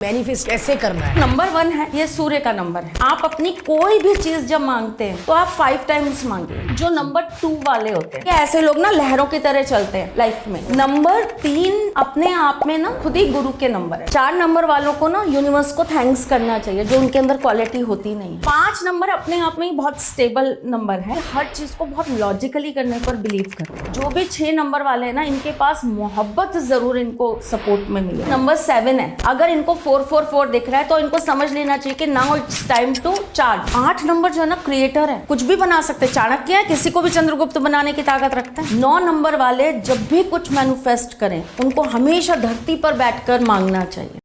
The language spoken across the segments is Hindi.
मैनिफेस्ट कैसे करना है? नंबर 1 है, ये सूर्य का नंबर है। आप अपनी कोई भी चीज जब मांगते हैं तो आप 5 टाइम्स मांगिए। जो नंबर 2 वाले होते हैं, ऐसे लोग ना लहरों की तरह चलते हैं लाइफ में। नंबर 3 अपने आप में ना खुद ही गुरु के नंबर है। 4 नंबर वालों को ना यूनिवर्स को थैंक्स करना चाहिए, जो उनके अंदर क्वालिटी होती नहीं। 5 नंबर अपने आप में ही बहुत स्टेबल नंबर है, हर चीज को बहुत लॉजिकली करने पर बिलीव करते हैं। जो भी 6 नंबर वाले हैं ना, इनके पास मोहब्बत जरूर इनको सपोर्ट में मिले। नंबर 7 है, अगर इनको 444 दिख रहा है तो इनको समझ लेना चाहिए कि now it's time to charge. 8 number जो है ना, क्रिएटर है, कुछ भी बना सकते हैं। चाणक्य है, किसी को भी चंद्रगुप्त बनाने की ताकत रखता है। 9 नंबर वाले जब भी कुछ मैनिफेस्ट करें, उनको हमेशा धरती पर बैठकर मांगना चाहिए।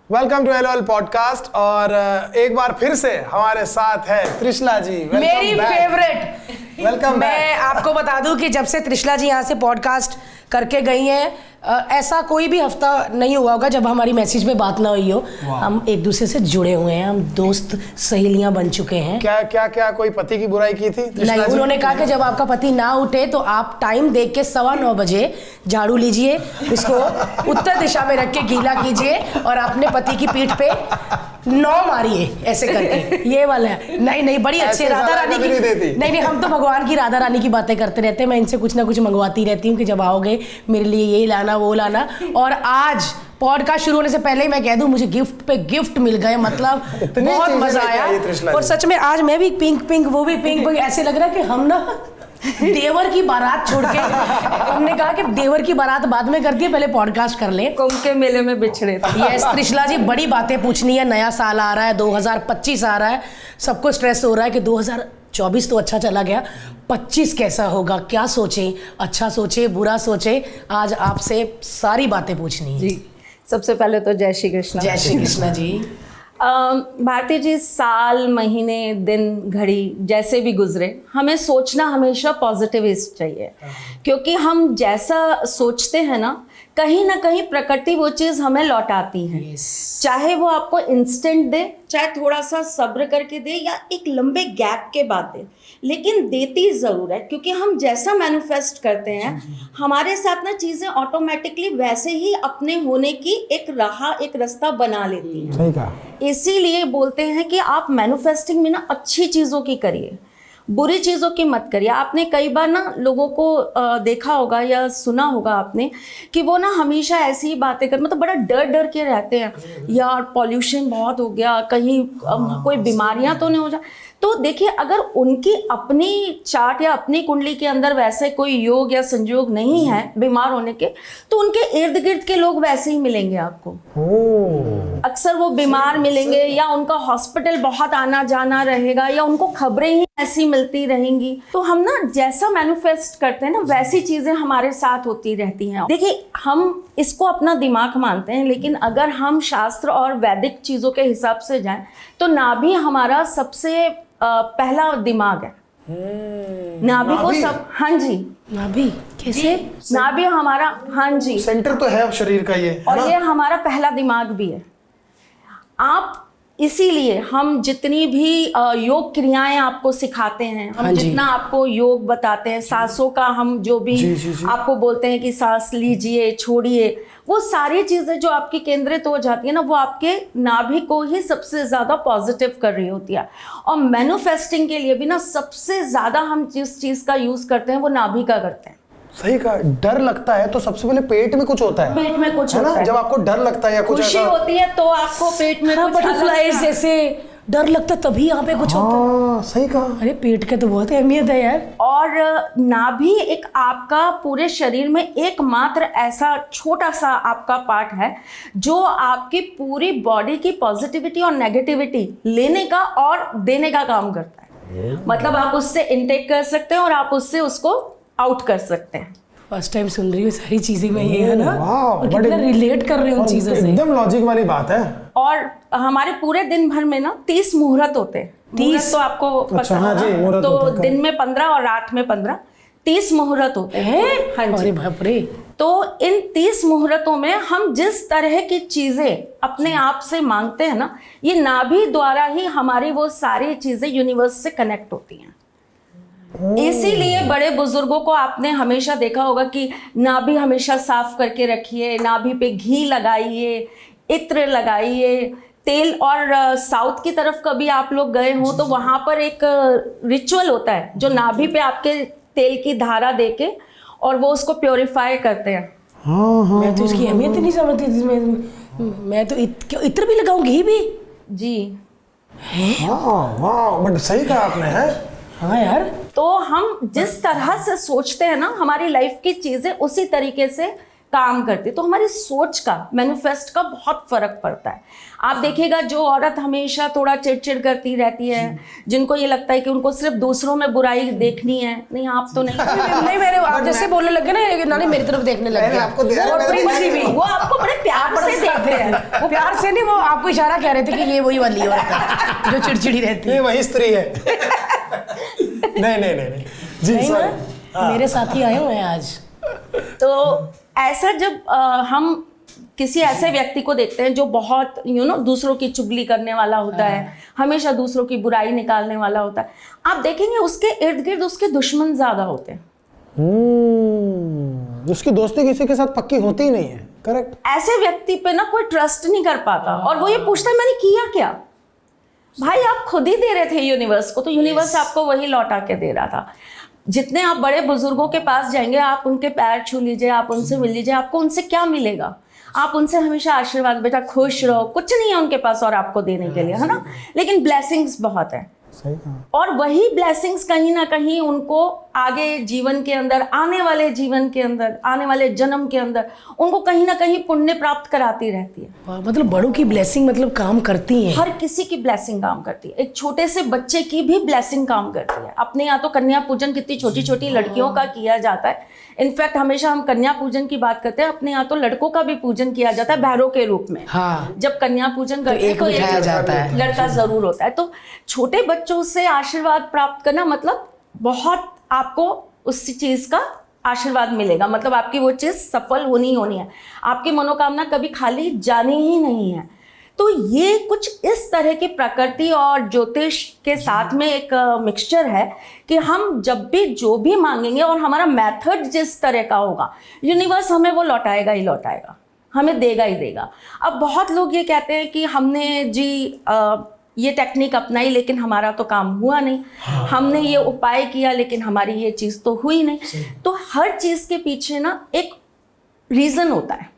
Welcome to LOL podcast. और एक बार फिर से हमारे साथ है त्रिशला जी। मेरी फेवरेट। वेलकम। मैं आपको बता दूं कि जब से त्रिशला जी यहाँ से पॉडकास्ट करके गई हैं, ऐसा कोई भी हफ्ता नहीं हुआ होगा जब हमारी मैसेज में बात ना हुई हो। हम एक दूसरे से जुड़े हुए हैं, हम दोस्त सहेलियां बन चुके हैं। क्या कोई पति की बुराई की थी? नहीं, उन्होंने कहा कि जब आपका पति ना उठे तो आप टाइम देख के 9:15 बजे झाड़ू लीजिए, उसको उत्तर दिशा में रख के गीला कीजिए और अपने पति की पीठ पे 9 मारिए, ऐसे करके। ये वाला है। नहीं, बड़ी अच्छी राधा रानी की। नहीं, हम तो भगवान की राधा रानी की बातें करते रहते हैं। मैं इनसे कुछ ना कुछ मंगवाती रहती हूँ कि जब आओगे मेरे लिए ये लाना वो लाना। और आज पॉडकास्ट शुरू होने से पहले ही मैं कह दूं, मुझे गिफ्ट पे गिफ्ट मिल गए। मतलब बहुत मजा आया। और सच में आज मैं भी पिंक, वो भी पिंक, ऐसे लग रहा है कि हम ना देवर की बारात छोड़ के हमने कहा कि देवर की बारात बाद में करती है, पहले पॉडकास्ट कर ले। कुंभ के मेले में बिछड़े थे। यस त्रिशला जी, बड़ी बातें पूछनी है। नया साल आ रहा है, 2025 आ रहा है। सबको स्ट्रेस हो रहा है कि 2024 तो अच्छा चला गया, 25 कैसा होगा, क्या सोचे, अच्छा सोचे, बुरा सोचे। आज आपसे सारी बातें पूछनी है जी। सबसे पहले तो जय श्री कृष्ण। जय श्री कृष्ण जी। भारती जी, साल, महीने, दिन, घड़ी जैसे भी गुजरे, हमें सोचना हमेशा पॉजिटिविस्ट चाहिए। क्योंकि हम जैसा सोचते हैं ना कहीं प्रकृति वो चीज़ हमें लौटाती है। चाहे वो आपको इंस्टेंट दे, चाहे थोड़ा सा सब्र करके दे, या एक लंबे गैप के बाद दे, लेकिन देती ज़रूर है। क्योंकि हम जैसा मैनिफेस्ट करते हैं, हमारे साथ ना चीज़ें ऑटोमेटिकली वैसे ही अपने होने की एक रास्ता बना लेती हैं। सही कहा। इसीलिए बोलते हैं कि आप मैनिफेस्टिंग में ना अच्छी चीज़ों की करिए, बुरी चीज़ों की मत करिए। आपने कई बार ना लोगों को देखा होगा या सुना होगा आपने कि वो ना हमेशा ऐसी ही बातें कर, मतलब बड़ा डर के रहते हैं, यार पॉल्यूशन बहुत हो गया, कहीं कोई बीमारियां तो नहीं हो जाए। तो देखिए, अगर उनकी अपनी चार्ट या अपनी कुंडली के अंदर वैसे कोई योग या संयोग नहीं है बीमार होने के, तो उनके इर्द गिर्द के लोग वैसे ही मिलेंगे आपको। अक्सर वो बीमार मिलेंगे, या उनका हॉस्पिटल बहुत आना जाना रहेगा, या उनको खबरें ही ऐसी मिलती रहेंगी। तो हम ना जैसा मैनिफेस्ट करते हैं ना, वैसी चीजें हमारे साथ होती रहती हैं। देखिए, हम इसको अपना दिमाग मानते हैं, लेकिन अगर हम शास्त्र और वैदिक चीजों के हिसाब से जाएं तो नाभि हमारा सबसे पहला दिमाग है। नाभि को सब, हाँ जी, नाभि कैसे? नाभि हमारा, हाँ जी, सेंटर तो है शरीर का ये, और ये हमारा पहला दिमाग भी है। आप इसीलिए हम जितनी भी योग क्रियाएं आपको सिखाते हैं, हम जितना आपको योग बताते हैं, सांसों का हम जो भी आपको बोलते हैं कि सांस लीजिए, छोड़िए, वो सारी चीज़ें जो आपकी केंद्रित हो जाती है ना, वो आपके नाभि को ही सबसे ज़्यादा पॉजिटिव कर रही होती है। और मैनिफेस्टिंग के लिए भी ना सबसे ज़्यादा हम जिस चीज़ का यूज़ करते हैं वो नाभि का करते हैं। सही कहा। डर लगता है तो सबसे पहले पेट में कुछ होता है। पेट में कुछ होता है। जब आपको डर लगता है या कुछ खुशी होती है तो आपको पेट में कुछ बटरफ्लाई जैसे डर लगता है, तभी यहाँ पे कुछ होता है। सही कहा। अरे पेट के तो बहुत अहमियत है यार। और नाभि एक आपका पूरे शरीर में एकमात्र ऐसा छोटा सा आपका पार्ट है जो आपकी पूरी बॉडी की पॉजिटिविटी और नेगेटिविटी लेने का और देने का काम करता है। मतलब आप उससे इनटेक कर सकते हैं और आप उससे उसको आउट कर सकते हैं। फर्स्ट टाइम सुन रही हूँ सारी चीजें मैं, ये है ना, वाह, कितना रिलेट कर रहे हो चीजों से। एकदम लॉजिक वाली बात है। और हमारे पूरे दिन भर में ना 30 मुहूर्त होते हैं। 30 तो आपको पता हाँ जी, है, तो दिन में 15 और रात में 15, 30 मुहूर्त होते हैं। हाँ जी। अरे बाप रे। तो इन 30 मुहूर्तों में हम जिस तरह की चीजें अपने आप से मांगते हैं ना, ये नाभि द्वारा ही हमारी वो सारी चीजें यूनिवर्स से कनेक्ट होती हैं। इसीलिए बड़े बुजुर्गों को आपने हमेशा देखा होगा कि नाभि हमेशा साफ करके रखिए, नाभि पे घी लगाइए, इत्र लगाइए, तेल। और साउथ की तरफ कभी आप लोग गए हो तो वहाँ पर एक रिचुअल होता है जो नाभि पे आपके तेल की धारा देके और वो उसको प्योरीफाई करते हैं। मैं तो इसकी अहमियत ही नहीं समझती थी। मैं तो इत्र भी लगाऊं, घी भी। जी वाह, बट सही कहा आपने है। हाँ यार, तो हम जिस तरह से सोचते हैं ना, हमारी लाइफ की चीजें उसी तरीके से काम करती है। तो हमारी सोच का, मैनिफेस्ट का बहुत फर्क पड़ता है। आप देखिएगा जो औरत हमेशा थोड़ा चिड़चिड़ करती रहती है, जिनको ये लगता है कि उनको सिर्फ दूसरों में बुराई देखनी है, नहीं आप तो नहीं नहीं मैंने आप जैसे बोलने लगे ना, नानी मेरी तरफ देखने लग गया। आपको दे रहा और है, प्रिंस जी भी, वो आपको बड़े प्यार से देखते हैं। वो प्यार से नहीं, वो आपको इशारा कह रहे थे कि ये वही वाली औरत है जो चिड़चिड़ी रहती है। ये वही स्त्री है। नहीं जी, नहीं sorry। ना, मेरे साथी आए हुए हैं आज। तो ऐसा जब हम किसी ऐसे व्यक्ति को देखते हैं जो बहुत दूसरों की चुगली करने वाला होता है, हमेशा दूसरों की बुराई निकालने वाला होता है, आप देखेंगे उसके इर्द गिर्द उसके दुश्मन ज्यादा होते हैं। उसकी दोस्ती किसी के साथ पक्की होती ही नहीं है। करेक्ट। ऐसे व्यक्ति पे ना कोई ट्रस्ट नहीं कर पाता और वो ये पूछता है मैंने किया क्या। भाई आप खुद ही दे रहे थे यूनिवर्स को, तो यूनिवर्स आपको वही लौटा के दे रहा था। जितने आप बड़े बुजुर्गों के पास जाएंगे, आप उनके पैर छू लीजिए, आप उनसे मिल लीजिए, आपको उनसे क्या मिलेगा? आप उनसे हमेशा आशीर्वाद, बेटा खुश रहो, कुछ नहीं है उनके पास और आपको देने के लिए, है ना, लेकिन ब्लेसिंग्स बहुत है। सही कहा। और वही ब्लेसिंग्स कहीं ना कहीं उनको आगे जीवन के अंदर, आने वाले जीवन के अंदर, आने वाले जन्म के अंदर उनको कहीं ना कहीं पुण्य प्राप्त कराती रहती है। मतलब बड़ों की ब्लेसिंग मतलब काम करती है। हर किसी की ब्लेसिंग काम करती है। एक छोटे से बच्चे की भी ब्लेसिंग काम करती है। अपने यहाँ तो कन्या पूजन कितनी छोटी छोटी लड़कियों का किया जाता है। इनफैक्ट हमेशा हम कन्या पूजन की बात करते हैं, अपने यहाँ तो लड़कों का भी पूजन किया जाता है भैरव के रूप में। हाँ, जब कन्या पूजन करते हैं तो बिठाया जाता है, लड़का जरूर होता है। तो छोटे बच्चों से आशीर्वाद प्राप्त करना मतलब बहुत आपको उस चीज का आशीर्वाद मिलेगा, मतलब आपकी वो चीज सफल होनी है, आपकी मनोकामना कभी खाली जानी ही नहीं है। तो ये कुछ इस तरह की प्रकृति और ज्योतिष के साथ में एक मिक्सचर है कि हम जब भी जो भी मांगेंगे और हमारा मेथड जिस तरह का होगा, यूनिवर्स हमें वो लौटाएगा ही लौटाएगा, हमें देगा ही देगा। अब बहुत लोग ये कहते हैं कि हमने जी ये टेक्निक अपनाई लेकिन हमारा तो काम हुआ नहीं, हमने ये उपाय किया लेकिन हमारी ये चीज़ तो हुई नहीं। तो हर चीज़ के पीछे ना एक रीज़न होता है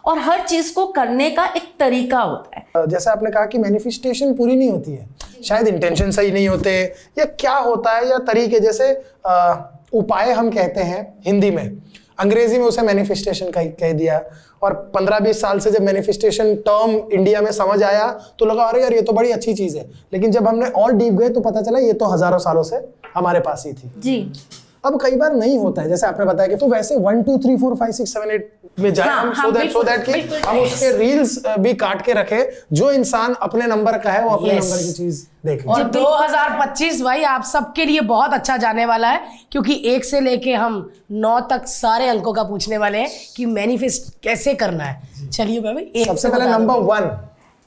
और हर चीज़ को करने का एक तरीका होता है। जैसे आपने कहा कि मैनिफेस्टेशन पूरी नहीं होती है, शायद इंटेंशन सही नहीं होते या क्या होता है, या तरीके, जैसे उपाय हम कहते हैं हिंदी में, अंग्रेजी में उसे मैनिफेस्टेशन कह दिया। और 15-20 साल से जब मैनिफेस्टेशन टर्म इंडिया में समझ आया तो लगा अरे यार ये तो बड़ी अच्छी चीज़ है, लेकिन जब हमने और डीप गए तो पता चला ये तो हजारों सालों से हमारे पास ही थी जी। अब कई बार नहीं होता है, जैसे आपने बताया कि तो वैसे 1 2 3 4 5 6 7 8 में जाए हम, सो दैट कि हम उसके रील्स भी काट के रखे, जो इंसान अपने नंबर का है वो अपने नंबर की चीज देख ले। और 2025 भाई आप सबके लिए बहुत अच्छा जाने वाला है, क्योंकि 1 से लेके हम 9 तक सारे अंकों का पूछने वाले हैं कि मैनिफेस्ट कैसे करना है। चलिए भाई, सबसे पहले नंबर 1।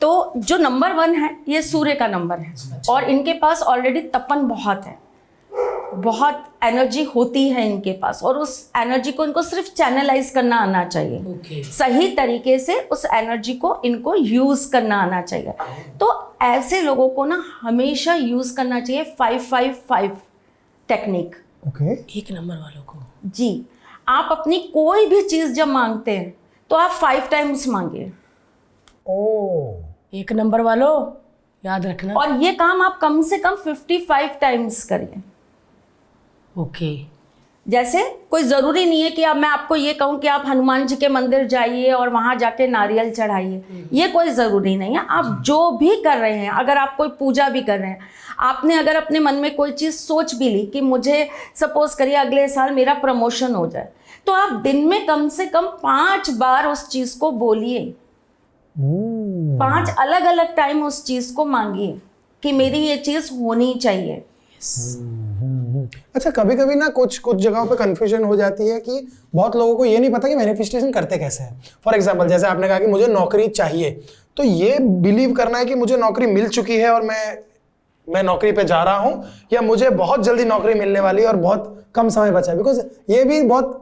तो जो नंबर 1 है ये सूर्य का नंबर है और इनके पास ऑलरेडी तपन बहुत है, बहुत एनर्जी होती है इनके पास, और उस एनर्जी को इनको सिर्फ चैनलाइज करना आना चाहिए। सही तरीके से उस एनर्जी को इनको यूज करना आना चाहिए। तो ऐसे लोगों को ना हमेशा यूज करना चाहिए 555 टेक्निक। ओके। 1 नंबर वालों को जी, आप अपनी कोई भी चीज जब मांगते हैं तो आप 5 टाइम्स मांगिए। ओह, 1 नंबर वालों याद रखना। और ये काम आप कम से कम 55 टाइम्स करिए। ओके। जैसे कोई ज़रूरी नहीं है कि अब मैं आपको ये कहूँ कि आप हनुमान जी के मंदिर जाइए और वहाँ जाके नारियल चढ़ाइए, ये कोई ज़रूरी नहीं है। आप जो भी कर रहे हैं, अगर आप कोई पूजा भी कर रहे हैं, आपने अगर अपने मन में कोई चीज़ सोच भी ली कि मुझे सपोज करिए अगले साल मेरा प्रमोशन हो जाए, तो आप दिन में कम से कम 5 बार उस चीज़ को बोलिए, 5 अलग अलग टाइम उस चीज़ को मांगिए कि मेरी ये चीज़ होनी चाहिए। अच्छा, कभी कभी ना कुछ जगहों पे कंफ्यूजन हो जाती है कि बहुत लोगों को ये नहीं पता कि मैनिफेस्टेशन करते कैसे हैं। फॉर एग्जांपल, जैसे आपने कहा कि मुझे नौकरी चाहिए, तो ये बिलीव करना है कि मुझे नौकरी मिल चुकी है और मैं मैं नौकरी पे जा रहा हूँ या मुझे बहुत जल्दी नौकरी मिलने वाली है और बहुत कम समय बचा है, बिकॉज ये भी बहुत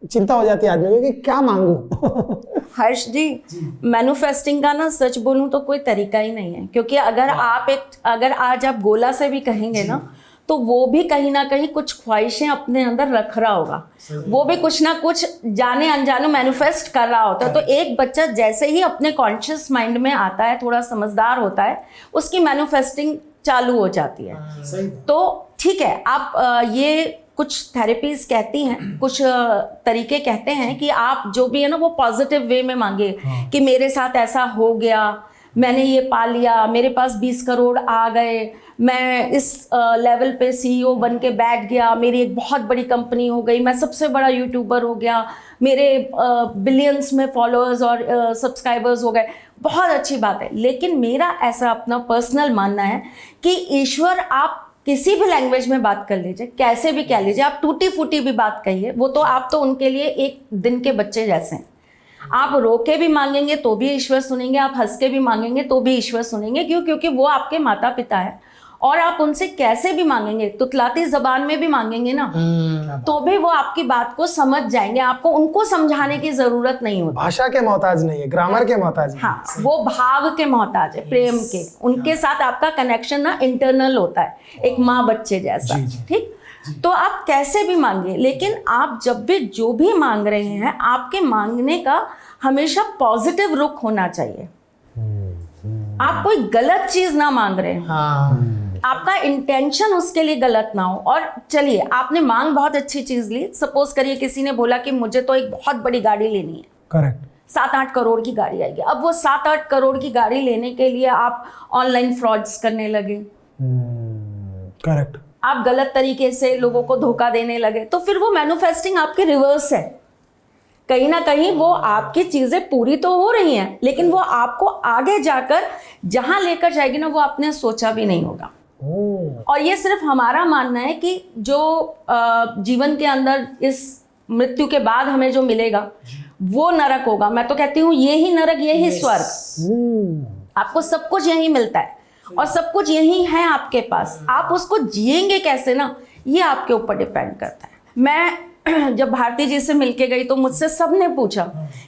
चिंता हो जाती है आदमी को कि क्या मांगू। हर्ष जी, मैन्युफेस्टिंग का ना सच बोलूं तो कोई तरीका ही नहीं है, क्योंकि अगर आज आप गोला से भी कहेंगे ना तो वो भी कहीं ना कहीं कुछ ख्वाहिशें अपने अंदर रख रहा होगा, वो भी कुछ ना कुछ जाने अनजाने मैनिफेस्ट कर रहा होता है। तो एक बच्चा जैसे ही अपने कॉन्शियस माइंड में आता है, थोड़ा समझदार होता है, उसकी मैनिफेस्टिंग चालू हो जाती है। तो ठीक है, आप ये कुछ थेरेपीज कहती हैं, कुछ तरीके कहते हैं कि आप जो भी है ना वो पॉजिटिव वे में मांगे कि मेरे साथ ऐसा हो गया, मैंने ये पा लिया, मेरे पास 20 करोड़ आ गए, मैं इस लेवल पे CEO बन के बैठ गया, मेरी एक बहुत बड़ी कंपनी हो गई, मैं सबसे बड़ा यूट्यूबर हो गया, मेरे बिलियंस में फॉलोअर्स और सब्सक्राइबर्स हो गए। बहुत अच्छी बात है, लेकिन मेरा ऐसा अपना पर्सनल मानना है कि ईश्वर, आप किसी भी लैंग्वेज में बात कर लीजिए, कैसे भी कह लीजिए, आप टूटी फूटी भी बात कहिए, वो तो आप तो उनके लिए एक दिन के बच्चे जैसे हैं। आप रो के भी मांगेंगे तो भी ईश्वर सुनेंगे, आप हंस के भी मांगेंगे तो भी ईश्वर सुनेंगे। क्यों? क्योंकि वो आपके माता पिता है। और आप उनसे कैसे भी मांगेंगे, तुतलाती जबान में भी मांगेंगे ना तो भी वो आपकी बात को समझ जाएंगे, आपको उनको समझाने की जरूरत नहीं होती। भाषा के मोहताज नहीं है, ग्रामर के मोहताज है। हाँ, वो भाव के मोहताज है, प्रेम के। उनके साथ आपका कनेक्शन ना इंटरनल होता है, एक माँ बच्चे जैसा। ठीक, तो आप कैसे भी मांगे, लेकिन आप जब भी जो भी मांग रहे हैं, आपके मांगने का हमेशा पॉजिटिव रुख होना चाहिए। आप कोई गलत चीज ना मांग रहे हैं, आपका इंटेंशन उसके लिए गलत ना हो। और चलिए, आपने मांग बहुत अच्छी चीज ली, सपोज करिए किसी ने बोला कि मुझे तो एक बहुत बड़ी गाड़ी लेनी है, करेक्ट, 7-8 करोड़ की गाड़ी आएगी। अब वो 7-8 करोड़ की गाड़ी लेने के लिए आप ऑनलाइन फ्रॉड्स करने लगे, करेक्ट, आप गलत तरीके से लोगों को धोखा देने लगे, तो फिर वो मैन्युफेस्टिंग आपके रिवर्स है। कहीं ना कहीं वो आपकी चीजें पूरी तो हो रही हैं, लेकिन वो आपको आगे जाकर जहां लेकर जाएगी ना, वो आपने सोचा भी नहीं होगा। और ये सिर्फ हमारा मानना है कि जो जीवन के अंदर इस मृत्यु के बाद हमें जो मिलेगा वो नरक होगा। मैं तो कहती हूँ ये ही नरक, ये ही स्वर्ग। आपको सब कुछ यही मिलता है और सब कुछ यही है आपके पास। आप उसको जिएंगे कैसे ना, ये आपके ऊपर डिपेंड करता है। मैं जब भारती जी से मिलके गई तो मुझसे सबने पूछा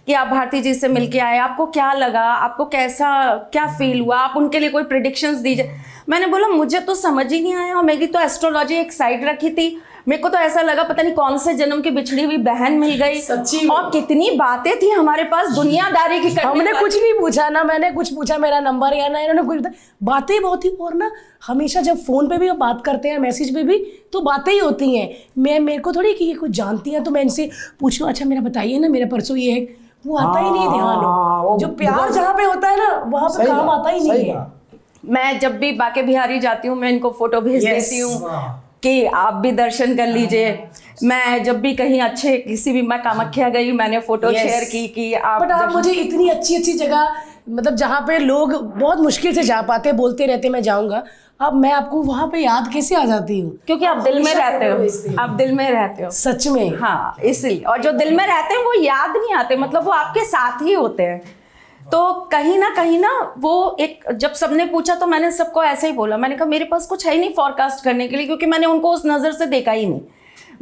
कि आप भारती जी से मिलके आए, आपको क्या लगा, आपको क्या फील हुआ, आप उनके लिए कोई प्रेडिक्शंस दीजिए। मैंने बोला मुझे तो समझ ही नहीं आया, और मेरी तो एस्ट्रोलॉजी एक साइड रखी थी, मेरे को तो ऐसा लगा पता नहीं कौन से जन्म की बिछड़ी हुई बहन मिल गई। सच्ची और कितनी बातें थी हमारे पास दुनियादारी की करने हमने वाली। कुछ नहीं पूछा ना, मैंने कुछ पूछा मेरा नंबर या ना, इन्होंने कुछ बातें बहुत ही। और ना हमेशा जब फोन पे भी बात करते हैं, मैसेज पे भी, तो बातें ही होती हैं। मेरे को थोड़ी कि ये कुछ जानती हैं तो मैं इनसे पूछ लूँ, अच्छा मेरा बताइए ना, मेरा परसों ये है, वो आता ही नहीं ध्यान। जो प्यार जहाँ पे होता है ना, वहाँ पे काम आता ही नहीं है। मैं जब भी बाके बिहारी जाती हूँ, मैं इनको फोटो भेज देती हूँ कि आप भी दर्शन कर लीजिए। मैं जब भी कहीं अच्छे किसी भी, मैं कामाख्या गई, मैंने फोटो शेयर की कि आप। बट आप मुझे इतनी अच्छी अच्छी जगह, मतलब जहाँ पे लोग बहुत मुश्किल से जा पाते, बोलते रहते मैं जाऊंगा, अब मैं आपको वहाँ पे याद कैसे आ जाती हूँ? क्योंकि आप दिल में रहते हो, आप दिल में रहते हो सच में। हाँ, इसलिए। और जो दिल में रहते हैं वो याद नहीं आते, मतलब वो आपके साथ ही होते हैं। तो कहीं ना वो एक, जब सबने पूछा तो मैंने सबको ऐसे ही बोला, मैंने कहा मेरे पास कुछ है ही नहीं फॉरकास्ट करने के लिए, क्योंकि मैंने उनको उस नज़र से देखा ही नहीं।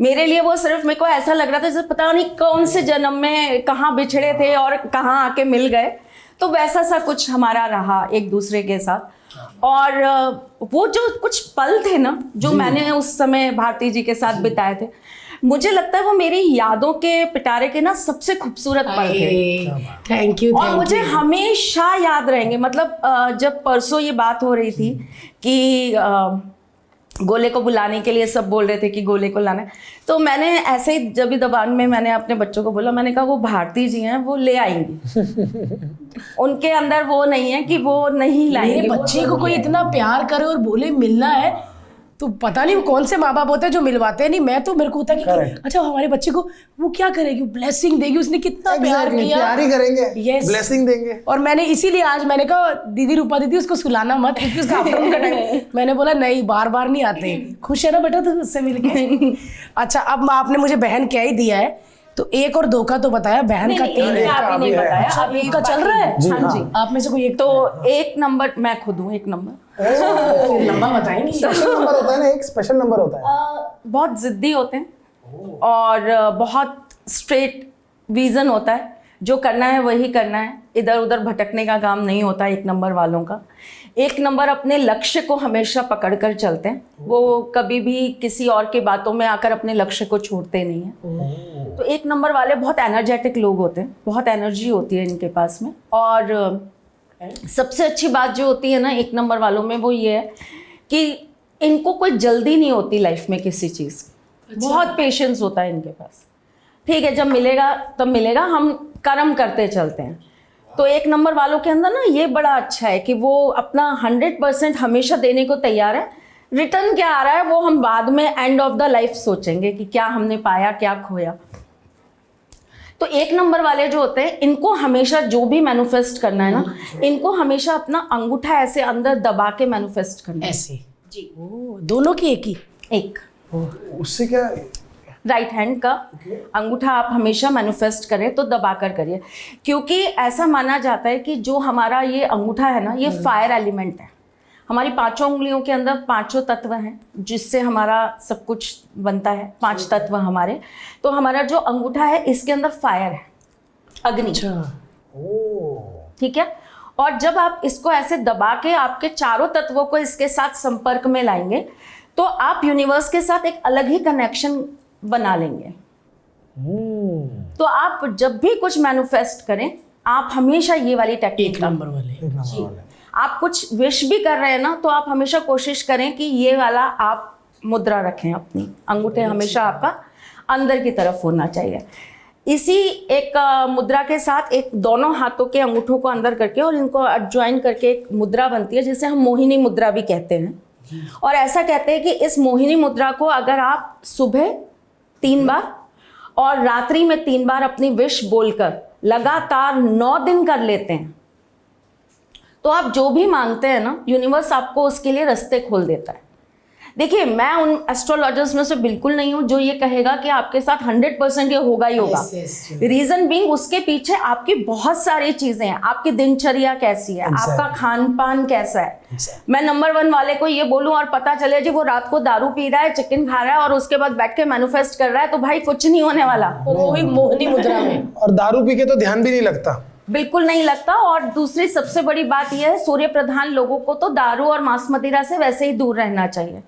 मेरे लिए वो सिर्फ, मेरे को ऐसा लग रहा था जैसे पता नहीं कौन से जन्म में कहाँ बिछड़े थे और कहाँ आके मिल गए। तो वैसा सा कुछ हमारा रहा एक दूसरे के साथ। और वो जो कुछ पल थे ना, जो मैंने उस समय भारती जी के साथ बिताए थे, मुझे लगता है वो मेरी यादों के पिटारे के ना सबसे खूबसूरत पल थे। Thank you. और मुझे हमेशा याद रहेंगे। मतलब जब परसों ये बात हो रही थी कि गोले को बुलाने के लिए सब बोल रहे थे कि गोले को लाना है, तो मैंने ऐसे ही जब भी दबान में मैंने अपने बच्चों को बोला, मैंने कहा वो भारती जी हैं, वो ले आएंगी। उनके अंदर वो नहीं है कि वो नहीं लाएंगे। मेरे बच्चे को कोई इतना प्यार करे और बोले मिलना है, तो पता नहीं कौन से माँ बाप होते हैं जो मिलवाते हैं। नहीं, मैं तो, मेरे को होता है कि अच्छा हमारे बच्चे को वो क्या करेगी, ब्लेसिंग देगी, उसने कितना प्यार किया, प्यार ही करेंगे, Yes. ब्लेसिंग देंगे। और मैंने इसीलिए आज मैंने कहा दीदी रूपा दीदी उसको सुलाना मत, क्योंकि उसका आफ्टरनून का टाइम। मैंने बोला नहीं, बार बार नहीं आते। खुश है ना बेटा तू उससे मिलके? अच्छा, अब आपने मुझे बहन कह ही दिया है, तो 1 और 2 का तो बताया, बहन का 3 है। आप नहीं बताया, अच्छा, अभी 1 का चल रहा है। हाँ जी। आप में से कोई एक तो 1 नंबर मैं खुद हूँ, 1 नंबर। फिर लंबा बताएंगे। स्पेशल नंबर होता है ना, एक स्पेशल नंबर होता है। बहुत जिद्दी होते हैं और बहुत स्ट्रेट विजन होता है, जो करना है वही करना है, इधर उधर भटकने का काम नहीं होता 1 नंबर वालों का। 1 नंबर अपने लक्ष्य को हमेशा पकड़ कर चलते हैं, वो कभी भी किसी और की बातों में आकर अपने लक्ष्य को छोड़ते नहीं हैं। तो 1 नंबर वाले बहुत एनर्जेटिक लोग होते हैं, बहुत एनर्जी होती है इनके पास में। और सबसे अच्छी बात जो होती है ना 1 नंबर वालों में, वो ये है कि इनको कोई जल्दी नहीं होती लाइफ में किसी चीज़ की। बहुत पेशेंस होता है इनके पास। ठीक है, जब मिलेगा तब मिलेगा, हम कर्म करते चलते हैं। तो 1 नंबर वालों के अंदर ना ये बड़ा अच्छा है कि वो अपना 100% हमेशा देने को तैयार है। रिटर्न क्या आ रहा है वो हम बाद में एंड ऑफ द लाइफ सोचेंगे कि क्या हमने पाया, क्या खोया। तो 1 नंबर वाले जो होते हैं, इनको हमेशा जो भी मैनिफेस्ट करना है ना, इनको हमेशा अपना अंगूठा ऐसे अंदर दबा के मैनिफेस्ट करना है। ऐसे जी। दोनों की एक ही। एक उससे क्या? राइट हैंड का अंगूठा आप हमेशा मैनिफेस्ट करें तो दबा कर करिए, क्योंकि ऐसा माना जाता है कि जो हमारा ये अंगूठा है ना, ये फायर एलिमेंट है। हमारी 5 उंगलियों के अंदर 5 तत्व हैं जिससे हमारा सब कुछ बनता है, 5 तत्व हमारे। तो हमारा जो अंगूठा है इसके अंदर फायर है, अग्नि। ठीक है। और जब आप इसको ऐसे दबा के आपके चारों तत्वों को इसके साथ संपर्क में लाएंगे तो आप यूनिवर्स के साथ एक अलग ही कनेक्शन बना लेंगे। तो आप जब भी कुछ मैनिफेस्ट करें, आप हमेशा ये वाली टेक्निक 1 नंबर वाले। जी, आप कुछ विश भी कर रहे हैं ना, तो आप हमेशा कोशिश करें कि ये वाला आप मुद्रा रखें अपनी। अंगूठे हमेशा आपका अंदर की तरफ होना चाहिए। इसी एक मुद्रा के साथ एक दोनों हाथों के अंगूठों को अंदर करके और इनको ज्वाइन करके एक मुद्रा बनती है जिसे हम मोहिनी मुद्रा भी कहते हैं। और ऐसा कहते हैं कि इस मोहिनी मुद्रा को अगर आप सुबह 3 बार और रात्रि में 3 बार अपनी विश बोलकर लगातार 9 दिन कर लेते हैं, तो आप जो भी मांगते हैं ना, यूनिवर्स आपको उसके लिए रास्ते खोल देता है। देखिए, मैं उन एस्ट्रोलॉजर्स में से बिल्कुल नहीं हूं जो ये कहेगा कि आपके साथ 100% ये होगा ही होगा। रीजन बीइंग, उसके पीछे आपकी बहुत सारी चीजें हैं। आपकी दिनचर्या कैसी है, आपका खान पान कैसा है। मैं नंबर 1 वाले को ये बोलूं और पता चले जी वो रात को दारू पी रहा है, चिकन खा रहा है और उसके बाद बैठ के मैनिफेस्ट कर रहा है, तो भाई कुछ नहीं होने वाला। वो भी मोहिनी मुद्रा में। और दारू पी के तो ध्यान भी नहीं लगता, बिल्कुल नहीं लगता। और दूसरी सबसे बड़ी बात यह है, सूर्य प्रधान लोगों को तो दारू और मांस मदिरा से वैसे ही दूर रहना चाहिए।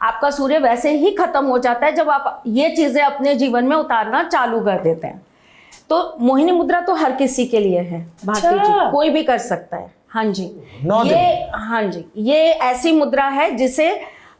आपका सूर्य वैसे ही खत्म हो जाता है जब आप ये चीजें अपने जीवन में उतारना चालू कर देते हैं। तो मोहिनी मुद्रा तो हर किसी के लिए है भारती जी, कोई भी कर सकता है। हाँ जी, हाँ जी, ये ऐसी मुद्रा है जिसे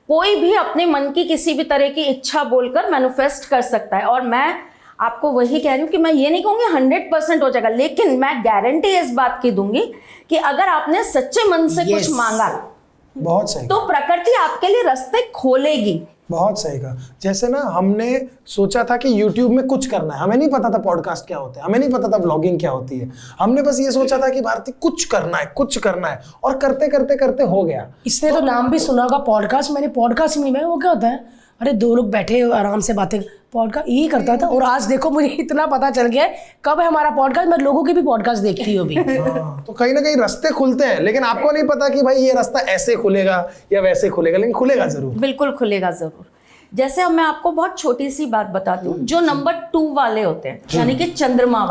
कोई भी अपने मन की किसी भी तरह की इच्छा बोलकर मैनिफेस्ट कर सकता है। और मैं आपको वही कह रही हूँ कि मैं ये नहीं कहूँगी 100% हो जाएगा, लेकिन मैं गारंटी इस बात की दूंगी कि अगर आपने सच्चे मन से कुछ मांगा, बहुत सही, तो प्रकृति आपके लिए रास्ते खोलेगी। बहुत सही कहा। जैसे ना हमने सोचा था कि YouTube में कुछ करना है, हमें नहीं पता था पॉडकास्ट क्या होते हैं, हमें नहीं पता था व्लॉगिंग क्या होती है। हमने बस ये सोचा था कि भारती कुछ करना है, कुछ करना है, और करते करते करते हो गया। इसने तो नाम भी सुना होगा पॉडकास्ट। मैंने पॉडकास्ट में वो क्या होता है, अरे 2 लोग बैठे आराम से बातें, पॉडकास्ट यही करता था। और आज देखो मुझे इतना पता चल गया है कब है हमारा पॉडकास्ट। मैं लोगों की भी पॉडकास्ट देखती हूँ अभी। तो कहीं ना कहीं रास्ते खुलते हैं, लेकिन आपको नहीं पता कि भाई ये रास्ता ऐसे खुलेगा या वैसे खुलेगा, लेकिन खुलेगा जरूर। बिल्कुल खुलेगा जरूर। जैसे अब मैं आपको बहुत छोटी सी बात बताती हूँ, जो नंबर 2 वाले होते हैं, यानी कि चंद्रमा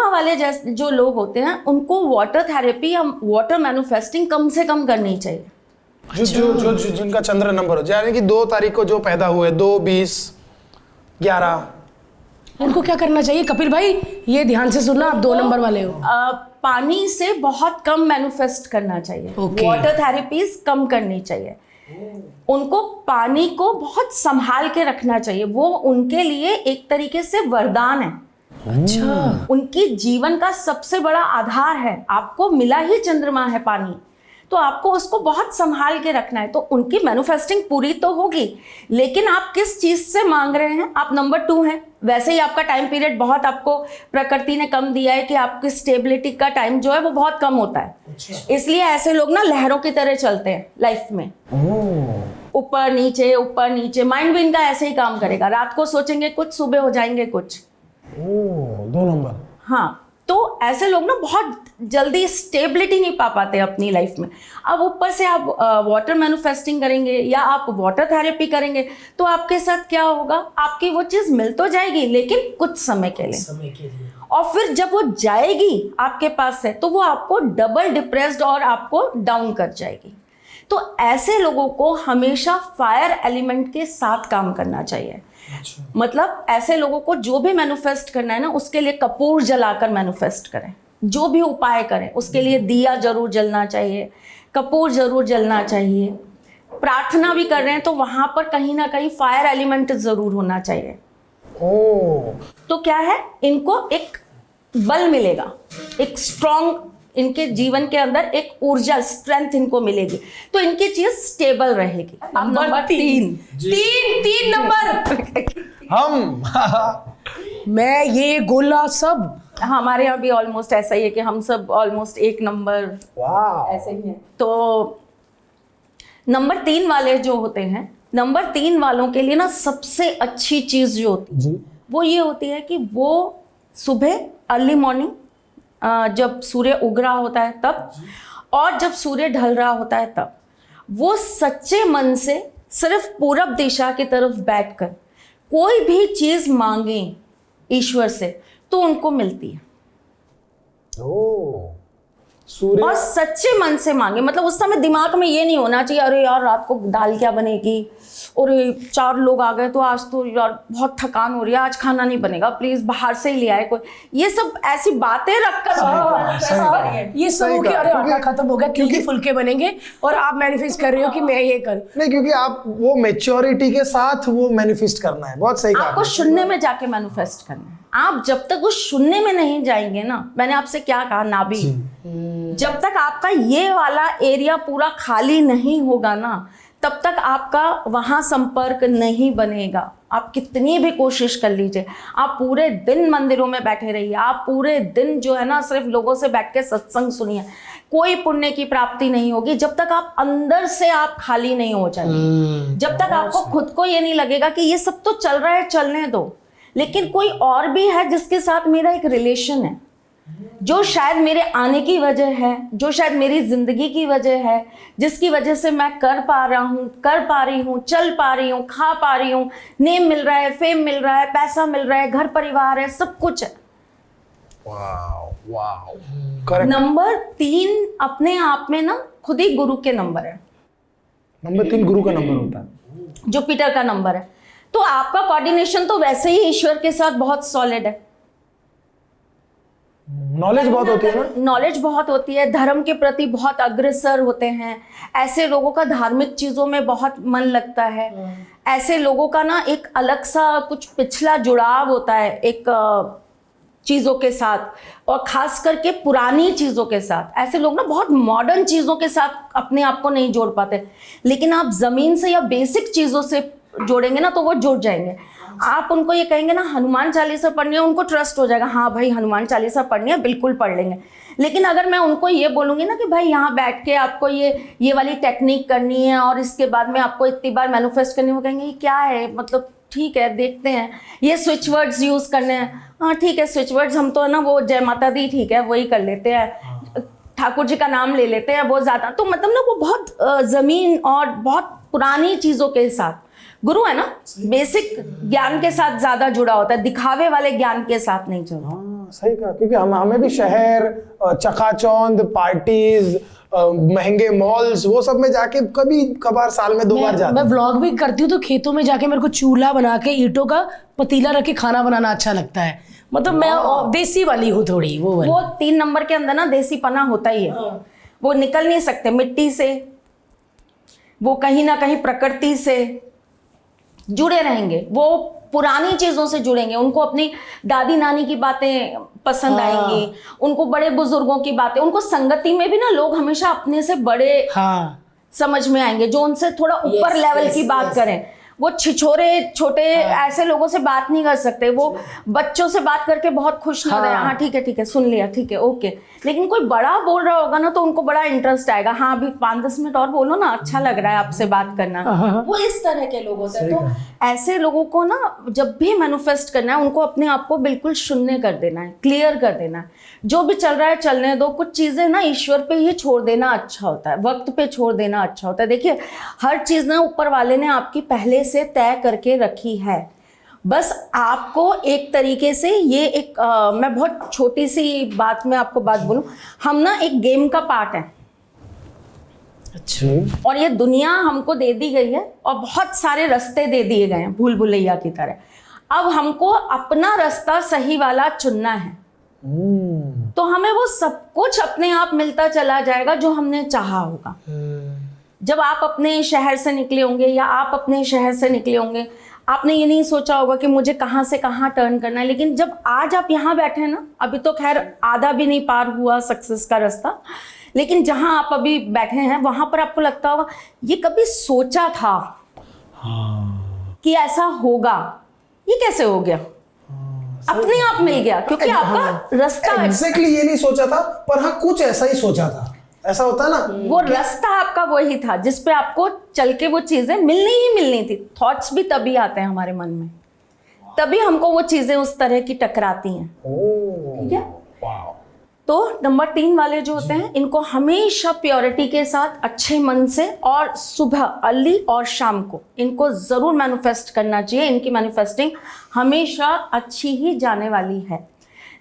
वाले जैसे जो लोग होते हैं, उनको वाटर थेरेपी या वाटर मैनिफेस्टिंग कम से कम करनी चाहिए। जो जिनका चंद्र नंबर हो, यानी कि 2 तारीख को जो पैदा हुए, 2, 20, 11, उनको क्या करना चाहिए कपिल भाई? ये ध्यान से सुनना, आप 2 नंबर वाले हो। पानी से बहुत कम मैनिफेस्ट करना चाहिए। वाटर थेरेपीज कम करनी चाहिए। उनको पानी को बहुत संभाल के रखना चाहिए। वो उनके लिए एक तरीके से वरदान है। अच्छा, उनकी जीवन का सबसे बड़ा आधार है। आपको मिला ही चंद्रमा है पानी, तो आपको उसको बहुत संभाल के रखना है। तो उनकी मैनिफेस्टिंग पूरी तो होगी, लेकिन आप किस चीज से मांग रहे हैं। आप नंबर 2 हैं, वैसे ही आपका टाइम पीरियड बहुत आपको प्रकृति ने कम दिया है कि आपकी स्टेबिलिटी का टाइम जो है वो बहुत कम होता है। इसलिए ऐसे लोग ना लहरों की तरह चलते हैं लाइफ में। ऊपर नीचे माइंड भी इनका ऐसे ही काम करेगा, रात को सोचेंगे कुछ, सुबह हो जाएंगे कुछ। ओह, 2 नंबर। हाँ, तो ऐसे लोग ना बहुत जल्दी स्टेबिलिटी नहीं पा पाते अपनी लाइफ में। अब ऊपर से आप वाटर मैनिफेस्टिंग करेंगे या आप वाटर थेरेपी करेंगे तो आपके साथ क्या होगा, आपकी वो चीज़ मिल तो जाएगी लेकिन कुछ समय के लिए, और फिर जब वो जाएगी आपके पास से तो वो आपको डबल डिप्रेस्ड और आपको डाउन कर जाएगी। तो ऐसे लोगों को हमेशा फायर एलिमेंट के साथ काम करना चाहिए। मतलब ऐसे लोगों को जो भी मैनिफेस्ट करना है ना, उसके लिए कपूर जलाकर मैनिफेस्ट करें। जो भी उपाय करें उसके लिए दिया जरूर जलना चाहिए, कपूर जरूर जलना चाहिए। प्रार्थना भी कर रहे हैं तो वहां पर कहीं ना कहीं फायर एलिमेंट जरूर होना चाहिए। ओह, तो क्या है, इनको एक बल मिलेगा, एक स्ट्रॉन्ग, इनके जीवन के अंदर एक ऊर्जा, स्ट्रेंथ इनको मिलेगी, तो इनकी चीज स्टेबल रहेगी। अब नंबर 3 नंबर हम मैं ये गोला सब हमारे यहाँ भी ऑलमोस्ट ऐसा ही है कि हम सब ऑलमोस्ट 1 नंबर वाह, ऐसे ही हैं। तो नंबर 3 वाले जो होते हैं, नंबर 3 वालों के लिए ना सबसे अच्छी चीज जो होती है जी, वो ये होती है कि वो सुबह अर्ली मॉर्निंग जब सूर्य उग रहा होता है तब, और जब सूर्य ढल रहा होता है तब, वो सच्चे मन से सिर्फ पूरब दिशा की तरफ बैठकर कोई भी चीज मांगे ईश्वर से तो उनको मिलती है। ओह, सूर्य, और सच्चे मन से मांगे, मतलब उस समय दिमाग में ये नहीं होना चाहिए अरे यार रात को दाल क्या बनेगी, और 4 लोग आ गए तो आज तो यार बहुत थकान हो रही है, आज खाना नहीं बनेगा, प्लीज बाहर से ही ले आए कोई। ये सब ऐसी बातें रखकर ये सब हो गया, अरे आटा खत्म हो गया, क्योंकि फुलके बनेंगे और आप मैनिफेस्ट कर रहे हो कि मैं ये कर नहीं, क्योंकि आप वो मैच्योरिटी के साथ वो मैनिफेस्ट करना है। बहुत सही कहा आपको आपने। शून्य में जाके मैनिफेस्ट करना है। आप जब तक उस शून्य में नहीं जाएंगे ना, मैंने आपसे क्या कहा, नाभि, जब तक आपका ये वाला एरिया पूरा खाली नहीं होगा ना, तब तक आपका वहां संपर्क नहीं बनेगा। आप कितनी भी कोशिश कर लीजिए, आप पूरे दिन मंदिरों में बैठे रहिए, आप पूरे दिन जो है ना सिर्फ लोगों से बैठ के सत्संग सुनिए, कोई पुण्य की प्राप्ति नहीं होगी जब तक आप अंदर से आप खाली नहीं हो जाएंगे। जब तक आपको खुद को ये नहीं लगेगा कि ये सब तो चल रहा है, चलने दो, लेकिन कोई और भी है जिसके साथ मेरा एक रिलेशन है, जो शायद मेरे आने की वजह है, जो शायद मेरी जिंदगी की वजह है, जिसकी वजह से मैं कर पा रही हूँ, चल पा रही हूँ, खा पा रही हूँ, नेम मिल रहा है, फेम मिल रहा है, पैसा मिल रहा है, घर परिवार है, सब कुछ है। Wow, wow, correct. नंबर 3 अपने आप में ना खुद ही गुरु के नंबर है। नंबर 3 गुरु का नंबर होता है, जुपिटर का नंबर है। तो आपका कोऑर्डिनेशन तो वैसे ही ईश्वर के साथ बहुत सॉलिड है, नॉलेज बहुत होती है ना, नॉलेज बहुत होती है, धर्म के प्रति बहुत अग्रसर होते हैं। ऐसे लोगों का धार्मिक चीज़ों में बहुत मन लगता है। ऐसे लोगों का ना एक अलग सा कुछ पिछला जुड़ाव होता है एक चीज़ों के साथ, और खास करके पुरानी चीज़ों के साथ। ऐसे लोग ना बहुत मॉडर्न चीज़ों के साथ अपने आप को नहीं जोड़ पाते, लेकिन आप ज़मीन से या बेसिक चीज़ों से जोड़ेंगे ना तो वो जुड़ जाएंगे। आप उनको ये कहेंगे ना हनुमान चालीसा पढ़नी है, उनको ट्रस्ट हो जाएगा, हाँ भाई हनुमान चालीसा पढ़नी है, बिल्कुल पढ़ लेंगे। लेकिन अगर मैं उनको ये बोलूँगी ना कि भाई यहाँ बैठ के आपको ये वाली टेक्निक करनी है और इसके बाद में आपको इतनी बार मैनिफेस्ट करनी है, वो कहेंगे ये क्या है, मतलब ठीक है देखते हैं, ये स्विच वर्ड्स यूज़ करने हैं, हाँ ठीक है स्विच वर्ड्स हम तो है ना वो जय माता दी ठीक है वही कर लेते हैं, ठाकुर जी का नाम ले लेते हैं, वो ज़्यादा। तो मतलब ना वो बहुत ज़मीन और बहुत पुरानी चीज़ों के साथ, गुरु है ना बेसिक ज्ञान के साथ ज्यादा जुड़ा होता है, दिखावे वाले ज्ञान के साथ नहीं जुड़ा। हाँ सही कहा, क्योंकि हमें भी शहर, चकाचौंध, पार्टीज, महंगे मॉल्स, वो सब में जाके कभी कभार साल में 2 बार जाते मैं हैं। व्लॉग भी करती हूँ तो खेतों में जाके मेरे को चूल्हा बना के ईंटों का पतीला रख के खाना बनाना अच्छा लगता है। मतलब मैं देसी वाली हूँ थोड़ी, वो वाली। वो 3 नंबर के अंदर ना देसी पना होता ही है, वो निकल नहीं सकते मिट्टी से, वो कहीं ना कहीं प्रकृति से जुड़े रहेंगे, वो पुरानी चीजों से जुड़ेंगे, उनको अपनी दादी नानी की बातें पसंद आएंगी, उनको बड़े बुजुर्गों की बातें, उनको संगति में भी ना लोग हमेशा अपने से बड़े समझ में आएंगे, जो उनसे थोड़ा ऊपर लेवल की बात करें। वो छिछोरे छोटे ऐसे लोगों से बात नहीं कर सकते, वो बच्चों से बात करके बहुत खुश ना रहे, हाँ ठीक है सुन लिया, ठीक है ओके। लेकिन कोई बड़ा बोल रहा होगा ना तो उनको बड़ा इंटरेस्ट आएगा, हाँ अभी 5-10 मिनट और बोलो ना, अच्छा लग रहा है आपसे बात करना। वो इस तरह के लोग होते हैं। तो ऐसे लोगों को ना जब भी मैनिफेस्ट करना है, उनको अपने आप को बिल्कुल शून्य कर देना है, क्लियर कर देना है। जो भी चल रहा है चलने दो, कुछ चीजें ना ईश्वर पे ही छोड़ देना अच्छा होता है, वक्त पे छोड़ देना अच्छा होता है। देखिए हर चीज ना ऊपर वाले ने आपकी पहले से तय करके रखी है, बस आपको एक तरीके से ये एक मैं बहुत छोटी सी बात में आपको बात बोलूं, हम ना एक गेम का पार्ट है। अच्छा। और ये दुनिया हमको दे दी गई है और बहुत सारे रास्ते दे दिए गए हैं भूल भुलैया की तरह। अब हमको अपना रास्ता सही वाला चुनना है, तो हमें वो सब कुछ अपने आप मिलता चला जाएगा जो हमने चाहा होगा। जब आप अपने शहर से निकले होंगे या आप अपने शहर से निकले होंगे, आपने ये नहीं सोचा होगा कि मुझे कहाँ से कहाँ टर्न करना है। लेकिन जब आज आप यहाँ बैठे हैं ना, अभी तो खैर आधा भी नहीं पार हुआ सक्सेस का रास्ता, लेकिन जहाँ आप अभी बैठे हैं वहाँ पर आपको लगता होगा ये कभी सोचा था कि ऐसा होगा, ये कैसे हो गया, अपने आप मिल गया, क्योंकि आपका रास्ता एग्जैक्टली ये नहीं सोचा था, पर हाँ कुछ ऐसा ही सोचा था। ऐसा होता है ना, वो रास्ता आपका वही था जिस पे आपको चल के वो चीजें मिलनी ही मिलनी थी। थॉट्स भी तभी आते हैं हमारे मन में, तभी हमको वो चीजें उस तरह की टकराती हैं। ठीक है। तो नंबर 3 वाले जो होते हैं, इनको हमेशा प्योरिटी के साथ अच्छे मन से और सुबह अर्ली और शाम को इनको जरूर मैनिफेस्ट करना चाहिए। इनकी मैनिफेस्टिंग हमेशा अच्छी ही जाने वाली है।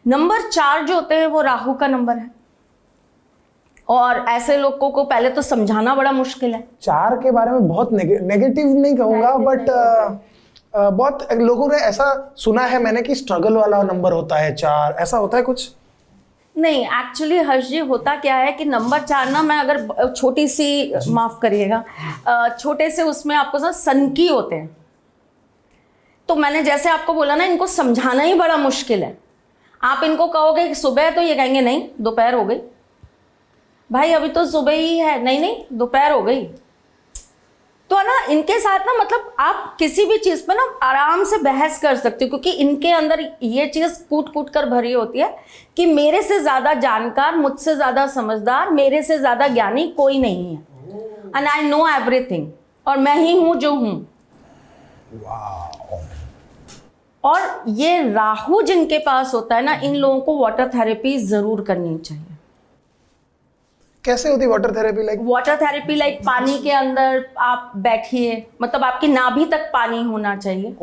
नंबर 4 जो होते हैं वो राहु का नंबर है, और ऐसे लोगों को पहले तो समझाना बड़ा मुश्किल है। 4 के बारे में बहुत नेगेटिव नहीं कहूंगा, बट बहुत लोगों ने ऐसा सुना है मैंने कि स्ट्रगल वाला नंबर होता है 4, ऐसा होता है कुछ? नहीं, एक्चुअली हर्ष जी होता क्या है कि नंबर 4 ना, मैं अगर छोटी सी, माफ करिएगा, छोटे से उसमें आपको ना सनकी होते हैं। तो मैंने जैसे आपको बोला ना, इनको समझाना ही बड़ा मुश्किल है। आप इनको कहोगे कि सुबह, तो ये कहेंगे नहीं दोपहर हो गई, भाई अभी तो सुबह ही है, नहीं दोपहर हो गई। तो ना इनके साथ ना, मतलब आप किसी भी चीज़ पे ना आराम से बहस कर सकते हो, क्योंकि इनके अंदर ये चीज़ कूट कर भरी होती है कि मेरे से ज़्यादा जानकार, मुझसे ज़्यादा समझदार, मेरे से ज़्यादा ज्ञानी कोई नहीं है। एंड आई नो एवरीथिंग, और मैं ही हूँ जो हूँ। और ये राहु जिनके पास होता है ना, इन लोगों को वाटर थेरेपी ज़रूर करनी चाहिए। कैसे होती water therapy? Water therapy like पानी के अंदर आप बैठिए, मतलब आपकी नाभि तक पानी होना चाहिए।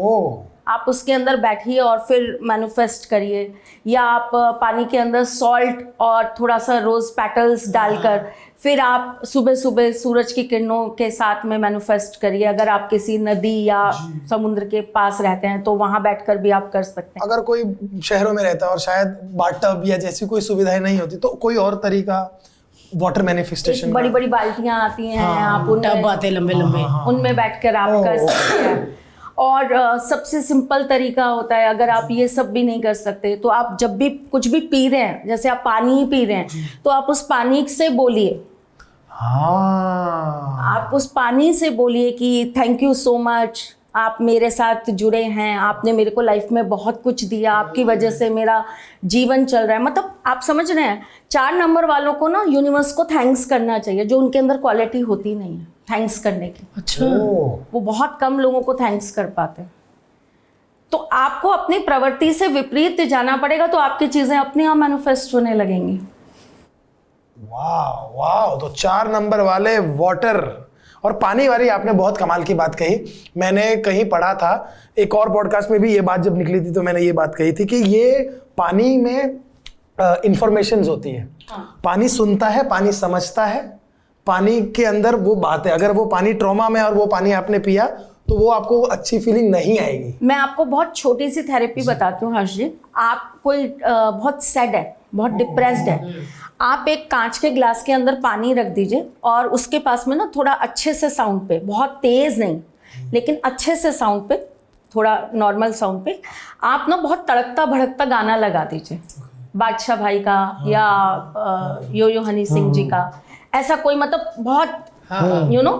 आप उसके अंदर बैठिए और फिर मैनिफेस्ट करिए, या आप पानी के अंदर सॉल्ट और थोड़ा सा रोज पेटल्स डालकर फिर आप सुबह सुबह सूरज की किरणों के साथ में मैनिफेस्ट करिए। अगर आप किसी नदी या समुद्र के पास रहते हैं तो वहां बैठकर भी आप कर सकते हैं। अगर कोई शहरों में रहता है और शायद बाथटब या जैसी कोई सुविधाएं नहीं होती, तो कोई और तरीका वाटर मैनिफेस्टेशन? बड़ी बड़ी बाल्टियां आती हैं, आप टब आते लंबे लंबे, उनमें बैठकर आप कर सकते हैं। और सबसे सिंपल तरीका होता है, अगर आप ये सब भी नहीं कर सकते तो आप जब भी कुछ भी पी रहे हैं, जैसे आप पानी ही पी रहे हैं, तो आप उस पानी से बोलिए, आप उस पानी से बोलिए कि थैंक यू सो मच, आप मेरे साथ जुड़े हैं, आपने मेरे को लाइफ में बहुत कुछ दिया, आपकी वजह से मेरा जीवन चल रहा है। मतलब आप समझ रहे हैं, 4 नंबर वालों को ना यूनिवर्स को थैंक्स करना चाहिए, जो उनके अंदर क्वालिटी होती नहीं है थैंक्स करने की। अच्छा। वो बहुत कम लोगों को थैंक्स कर पाते हैं। तो आपको अपनी प्रवृत्ति से विपरीत जाना पड़ेगा, तो आपकी चीजें अपने आप मैनिफेस्ट होने लगेंगी। वाह वाह, तो 4 नंबर वाले वाटर और पानी वाली आपने बहुत कमाल की बात कही। मैंने कहीं पढ़ा था, एक और पॉडकास्ट में भी ये बात जब निकली थी, तो मैंने ये बात कही थी कि ये पानी में इंफॉर्मेशंस होती है। पानी सुनता है, पानी समझता है, पानी के अंदर वो बात है। अगर वो पानी ट्रॉमा में और वो पानी आपने पिया तो वो आपको अच्छी फीलिंग नहीं आएगी। मैं आपको बहुत छोटी सी थेरेपी बताती हूँ हर्ष जी। आप कोई बहुत सैड है, बहुत डिप्रेस्ड है, आप एक कांच के ग्लास के अंदर पानी रख दीजिए और उसके पास में ना थोड़ा अच्छे से साउंड पे, बहुत तेज नहीं लेकिन अच्छे से साउंड पे, थोड़ा नॉर्मल साउंड पे आप ना बहुत तड़कता भड़कता गाना लगा दीजिए, बादशाह भाई का या यो यो हनी सिंह जी का, ऐसा कोई मतलब बहुत यू नो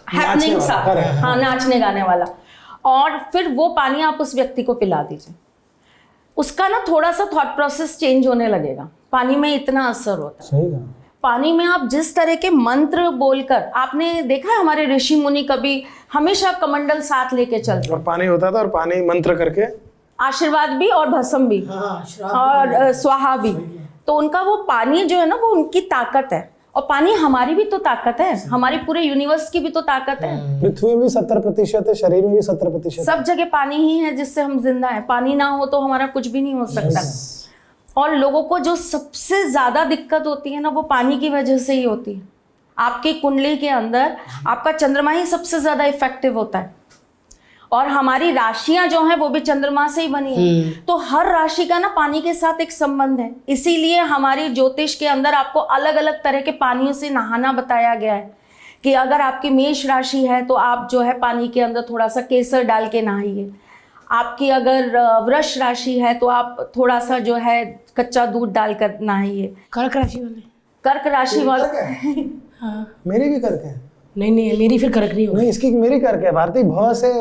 हैपनिंग सा, हाँ नाचने गाने वाला। और फिर वो पानी आप उस व्यक्ति को पिला दीजिए। उसका ना थोड़ा सा थॉट प्रोसेस चेंज होने लगेगा। पानी में इतना असर होता है। सही कहा। पानी में आप जिस तरह के मंत्र बोलकर, आपने देखा है हमारे ऋषि मुनि कभी हमेशा कमंडल साथ लेके चलते, और पानी होता था और पानी मंत्र करके आशीर्वाद भी और भस्म भी और स्वाहा भी। तो उनका वो पानी जो है ना, वो उनकी ताकत है। और पानी हमारी भी तो ताकत है, हमारी पूरे यूनिवर्स की भी तो ताकत है। पृथ्वी में भी 70% है, शरीर में भी 70%। सब जगह पानी ही है जिससे हम जिंदा हैं। पानी ना हो तो हमारा कुछ भी नहीं हो सकता। और लोगों को जो सबसे ज्यादा दिक्कत होती है ना, वो पानी की वजह से ही होती है। आपकी कुंडली के अंदर आपका चंद्रमा ही सबसे ज्यादा इफेक्टिव होता है, और हमारी राशियां जो हैं वो भी चंद्रमा से ही बनी है। तो हर राशि का ना पानी के साथ एक संबंध है। इसीलिए हमारी ज्योतिष के अंदर आपको अलग अलग तरह के पानियों से नहाना बताया गया है कि अगर आपकी मेष राशि है तो आप जो है पानी के अंदर थोड़ा सा केसर डाल के नहाइए। आपकी अगर वृष राशि है तो आप थोड़ा सा जो है कच्चा दूध डालकर नहाइए। कर्क राशि वाले, कर्क राशि वाले हाँ। मेरी भी करके है। नहीं मेरी फिर कर्क नहीं होगी। नहीं, इसकी मेरी करके है। भारती भ से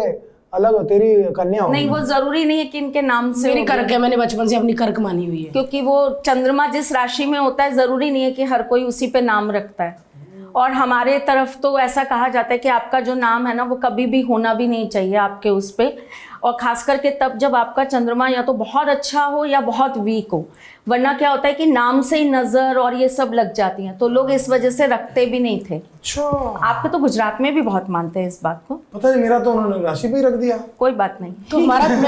अलग हो, तेरी कन्या हो। नहीं, वो जरूरी नहीं है कि इनके नाम से मेरी हो। कर्क है, मैंने बचपन से अपनी कर्क मानी हुई है। क्योंकि वो चंद्रमा जिस राशि में होता है, जरूरी नहीं है कि हर कोई उसी पे नाम रखता है। और हमारे तरफ तो ऐसा कहा जाता है कि आपका जो नाम है ना, वो कभी भी होना भी नहीं चाहिए आपके उस पे। और खास करके तब जब आपका चंद्रमा या तो बहुत अच्छा हो या बहुत वीक हो, वरना क्या होता है कि नाम से ही नजर और ये सब लग जाती हैं, तो लोग इस वजह से रखते भी नहीं थे। अच्छा, आपके तो गुजरात में भी बहुत मानते हैं इस बात को। पता नहीं, मेरा तो उन्होंने राशि पे ही रख दिया। कोई बात नहीं। तो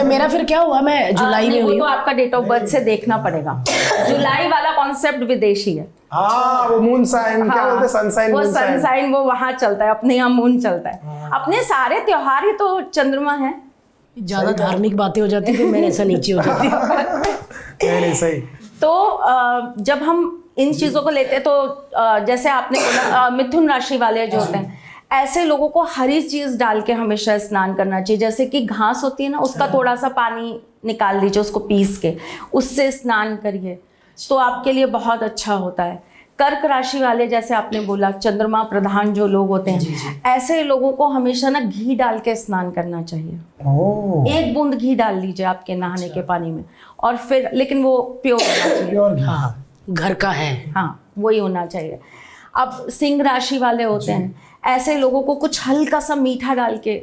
मेरा फिर क्या हुआ? मैं जुलाई में वो हुई तो हूँ। आपका डेट ऑफ बर्थ से देखना पड़ेगा। जुलाई वाला कॉन्सेप्ट विदेशी है। हाँ, वो मून साइन क्या बोलते हैं, सनसाइन, वो सनसाइन वो वहाँ चलता है, अपने यहाँ मून चलता है। अपने सारे त्योहार ही तो चंद्रमा है। ज्यादा धार्मिक बातें हो जाती फिर मैंने ऐसा नीचे हो जाती। नहीं सही। तो जब हम इन चीज़ों को लेते हैं तो जैसे आपने बोला मिथुन राशि वाले जो होते हैं, ऐसे लोगों को हरी चीज़ डाल के हमेशा स्नान करना चाहिए। जैसे कि घास होती है ना, उसका थोड़ा सा पानी निकाल लीजिए, उसको पीस के उससे स्नान करिए तो आपके लिए बहुत अच्छा होता है। कर्क राशि वाले, जैसे आपने बोला चंद्रमा प्रधान जो लोग होते हैं, ऐसे लोगों को हमेशा ना घी डाल के स्नान करना चाहिए। ओह, 1 बूंद घी डाल लीजिए आपके नहाने के पानी में, और फिर लेकिन वो प्योर होना चाहिए। प्योर घी। हाँ, घर का है। हाँ, वही होना चाहिए। अब सिंह राशि वाले होते हैं, ऐसे लोगों को कुछ हल्का सा मीठा डाल के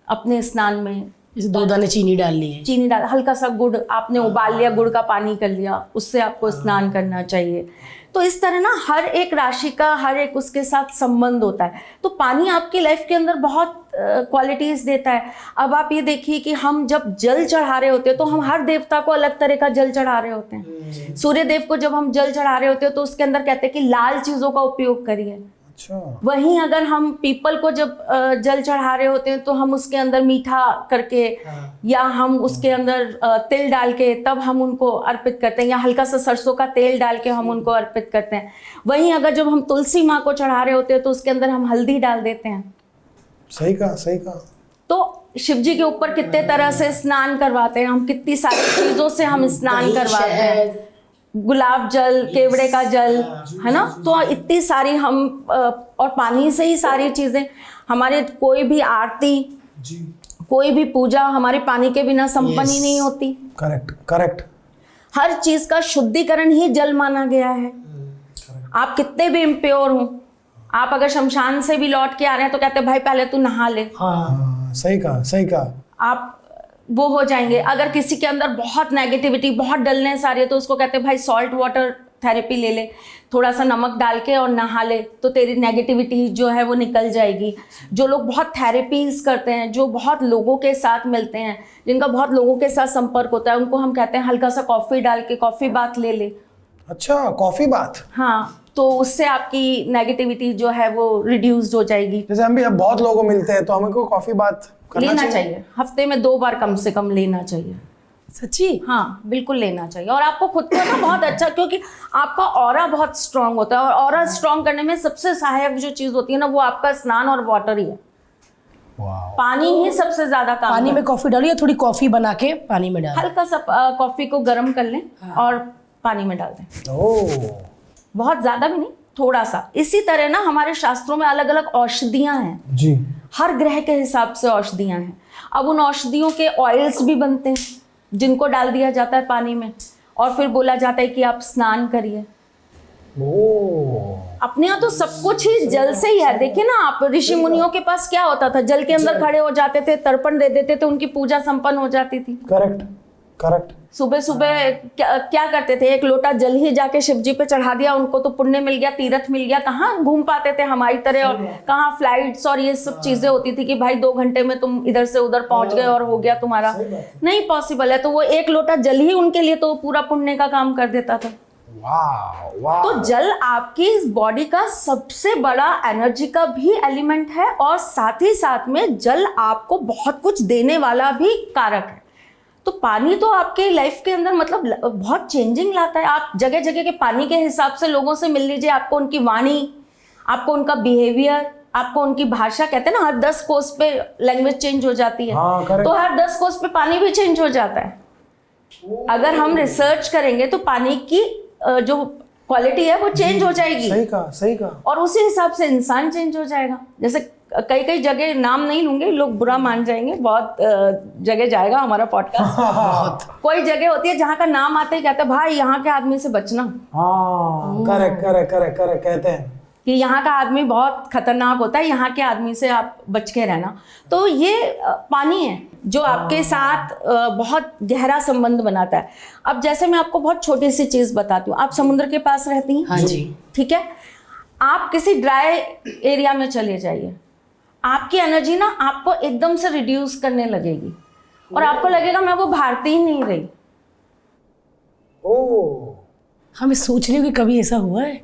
अपने स्नान में, जैसे 2 दाने चीनी डाल लिए, चीनी डाल, हल्का सा गुड़ आपने उबाल लिया, गुड़ का पानी कर लिया, उससे आपको स्नान करना चाहिए। तो इस तरह ना हर एक राशि का हर एक उसके साथ संबंध होता है। तो पानी आपकी लाइफ के अंदर बहुत क्वालिटीज़ देता है। अब आप ये देखिए कि हम जब जल चढ़ा रहे होते हैं तो हम हर देवता को अलग तरह का जल चढ़ा रहे होते हैं। सूर्य देव को जब हम जल चढ़ा रहे होते हैं तो उसके अंदर कहते हैं कि लाल चीज़ों का उपयोग करिए। अच्छा, वहीं अगर हम पीपल को जब जल चढ़ा रहे होते हैं तो हम उसके अंदर मीठा करके या हम उसके अंदर तिल डाल के तब हम उनको अर्पित करते हैं, या हल्का सा सरसों का तेल डाल के हम उनको अर्पित करते हैं। वहीं अगर जब हम तुलसी माँ को चढ़ा रहे होते हैं तो उसके अंदर हम हल्दी डाल देते हैं। सही कहा, सही कहा। तो शिव जी के ऊपर कितने तरह से स्नान करवाते हैं हम, कितनी सारी चीज़ों से हम स्नान करवाते हैं। गुलाब जल, केवड़े का जल, है ना। तो इतनी सारी हम और पानी से ही सारी चीज़ें हमारे, कोई भी आरती जी, कोई भी पूजा हमारे पानी के बिना संपन्न ही नहीं होती। Correct correct. हर चीज़ का शुद्धिकरण ही जल माना गया है। आप कितने भी इम्प्योर हो, आप अगर शमशान से भी लौट के आ रहे हैं तो कहते हैं भाई पहले तू नहा ले। हाँ, सही कहा, सही कहा। आप वो हो जाएंगे। अगर किसी के अंदर बहुत नेगेटिविटी, बहुत डलनेस आ रही है तो उसको कहते हैं भाई सॉल्ट वाटर थेरेपी ले ले, थोड़ा सा नमक डाल के और नहा ले तो तेरी नेगेटिविटी जो है वो निकल जाएगी। जो लोग बहुत थेरेपीज करते हैं, जो बहुत लोगों के साथ मिलते हैं, जिनका बहुत लोगों के साथ संपर्क होता है, उनको हम कहते हैं हल्का सा कॉफ़ी डाल के कॉफ़ी बाथ ले ले। अच्छा, कॉफी बात। हाँ, तो उससे आपकी नेगेटिविटी जो है वो रिड्यूस्ड हो जाएगी। जैसे हम भी अब बहुत लोगों को मिलते हैं तो हमें को कॉफी बात लेना चाहिए, हफ्ते में 2 बार कम से कम लेना चाहिए। सच्ची? हाँ, बिल्कुल लेना चाहिए। और आपको खुद को ना बहुत अच्छा, क्योंकि आपका ऑरा बहुत स्ट्रांग होता है, और ऑरा स्ट्रांग करने में सबसे सहायक जो चीज़ होती है ना, वो आपका स्नान और वाटर ही है। पानी ही सबसे ज्यादा काम पानी में कॉफी डालो या थोड़ी कॉफी बना के पानी में डालो? हल्का सा कॉफी को गर्म कर लें और पानी में डाल दें। ओह, बहुत ज्यादा भी नहीं, थोड़ा सा। इसी तरह ना हमारे शास्त्रों में अलग अलग औषधियां हैं। जी, हर ग्रह के हिसाब से औषधियाँ हैं। अब उन औषधियों के ऑयल्स भी बनते हैं जिनको डाल दिया जाता है पानी में और फिर बोला जाता है कि आप स्नान करिए। अपने यहाँ तो सब कुछ ही जल से ही है। देखिए ना आप, ऋषि मुनियों के पास क्या होता था, जल के अंदर खड़े हो जाते थे, तर्पण दे देते थे, उनकी पूजा संपन्न हो जाती थी। Correct correct. सुबह सुबह क्या करते थे, एक लोटा जल ही जाके शिव जी पे चढ़ा दिया, उनको तो पुण्य मिल गया, तीर्थ मिल गया। कहाँ घूम पाते थे हमारी तरह, और कहाँ फ्लाइट्स और ये सब चीजें होती थी कि भाई 2 घंटे में तुम इधर से उधर पहुंच गए और हो गया तुम्हारा। नहीं पॉसिबल है। तो वो एक लोटा जल ही उनके लिए तो पूरा पुण्य का काम कर देता था। वाह वाह। तो जल आपकी इस बॉडी का सबसे बड़ा एनर्जी का भी एलिमेंट है, और साथ ही साथ में जल आपको बहुत कुछ देने वाला भी कारक है। तो पानी तो आपके लाइफ के अंदर मतलब बहुत चेंजिंग लाता है। आप जगह जगह के पानी के हिसाब से लोगों से मिल लीजिए, आपको उनकी वाणी, आपको उनका बिहेवियर, आपको उनकी भाषा, कहते हैं ना हर 10 कोस पे लैंग्वेज चेंज हो जाती है। तो हर 10 कोस पे पानी भी चेंज हो जाता है। अगर हम रिसर्च करेंगे तो पानी की जो क्वालिटी है वो चेंज हो जाएगी। सही कहा सही कहा। और उसी हिसाब से इंसान चेंज हो जाएगा। जैसे कई कई जगह, नाम नहीं लूंगे, लोग बुरा मान जाएंगे, बहुत जगह जाएगा हमारा पॉडकास्ट। कोई जगह होती है जहाँ का नाम आते ही कहते हैं भाई यहाँ के आदमी से बचना। हाँ करेक्ट करेक्ट करेक्ट करेक्ट कहते हैं कि यहाँ का आदमी बहुत खतरनाक होता है, यहाँ के आदमी से आप बच के रहना। तो ये पानी है जो आपके साथ बहुत गहरा संबंध बनाता है। अब जैसे मैं आपको बहुत छोटी सी चीज़ बताती हूँ, आप समुद्र के पास रहती हैं। हाँ जी। ठीक है, आप किसी ड्राई एरिया में चले जाइए, आपकी एनर्जी ना आपको एकदम से रिड्यूस करने लगेगी और आपको लगेगा मैं वो भारतीय ही नहीं रही। ओह, हमें सोच रही हूँ कि कभी ऐसा हुआ है।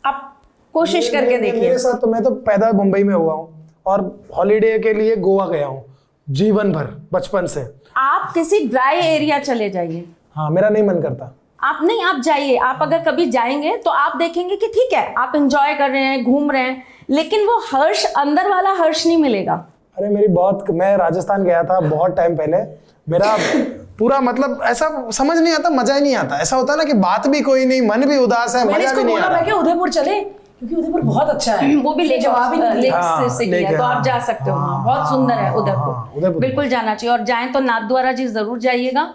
आप कोशिश करके देखिए। मेरे साथ तो, मैं तो पैदा मुंबई में हुआ हूँ और हॉलीडे के लिए गोवा गया हूँ जीवन भर, बचपन से। आप किसी ड्राई एरिया चले जाइए। हाँ, मेरा नहीं मन करता। आप जाइए। आप अगर कभी जाएंगे तो आप देखेंगे कि ठीक है आप एंजॉय कर रहे हैं, घूम रहे हैं, लेकिन वो हर्ष, अंदर वाला हर्ष नहीं मिलेगा। अरे मैं राजस्थान गया था बहुत टाइम पहले, मेरा पूरा मतलब ऐसा समझ नहीं आता, मजा ही नहीं आता। ऐसा होता है ना कि बात भी कोई नहीं, मन भी उदास है, मजा भी नहीं आ रहा। मैं उदयपुर चले, क्योंकि उदयपुर बहुत अच्छा है। वो भी लेक से किया, तो आप जा सकते हो। बहुत सुंदर है उदयपुर, बिल्कुल जाना चाहिए। और जाएं तो नाथद्वारा जी जरूर जाइएगा।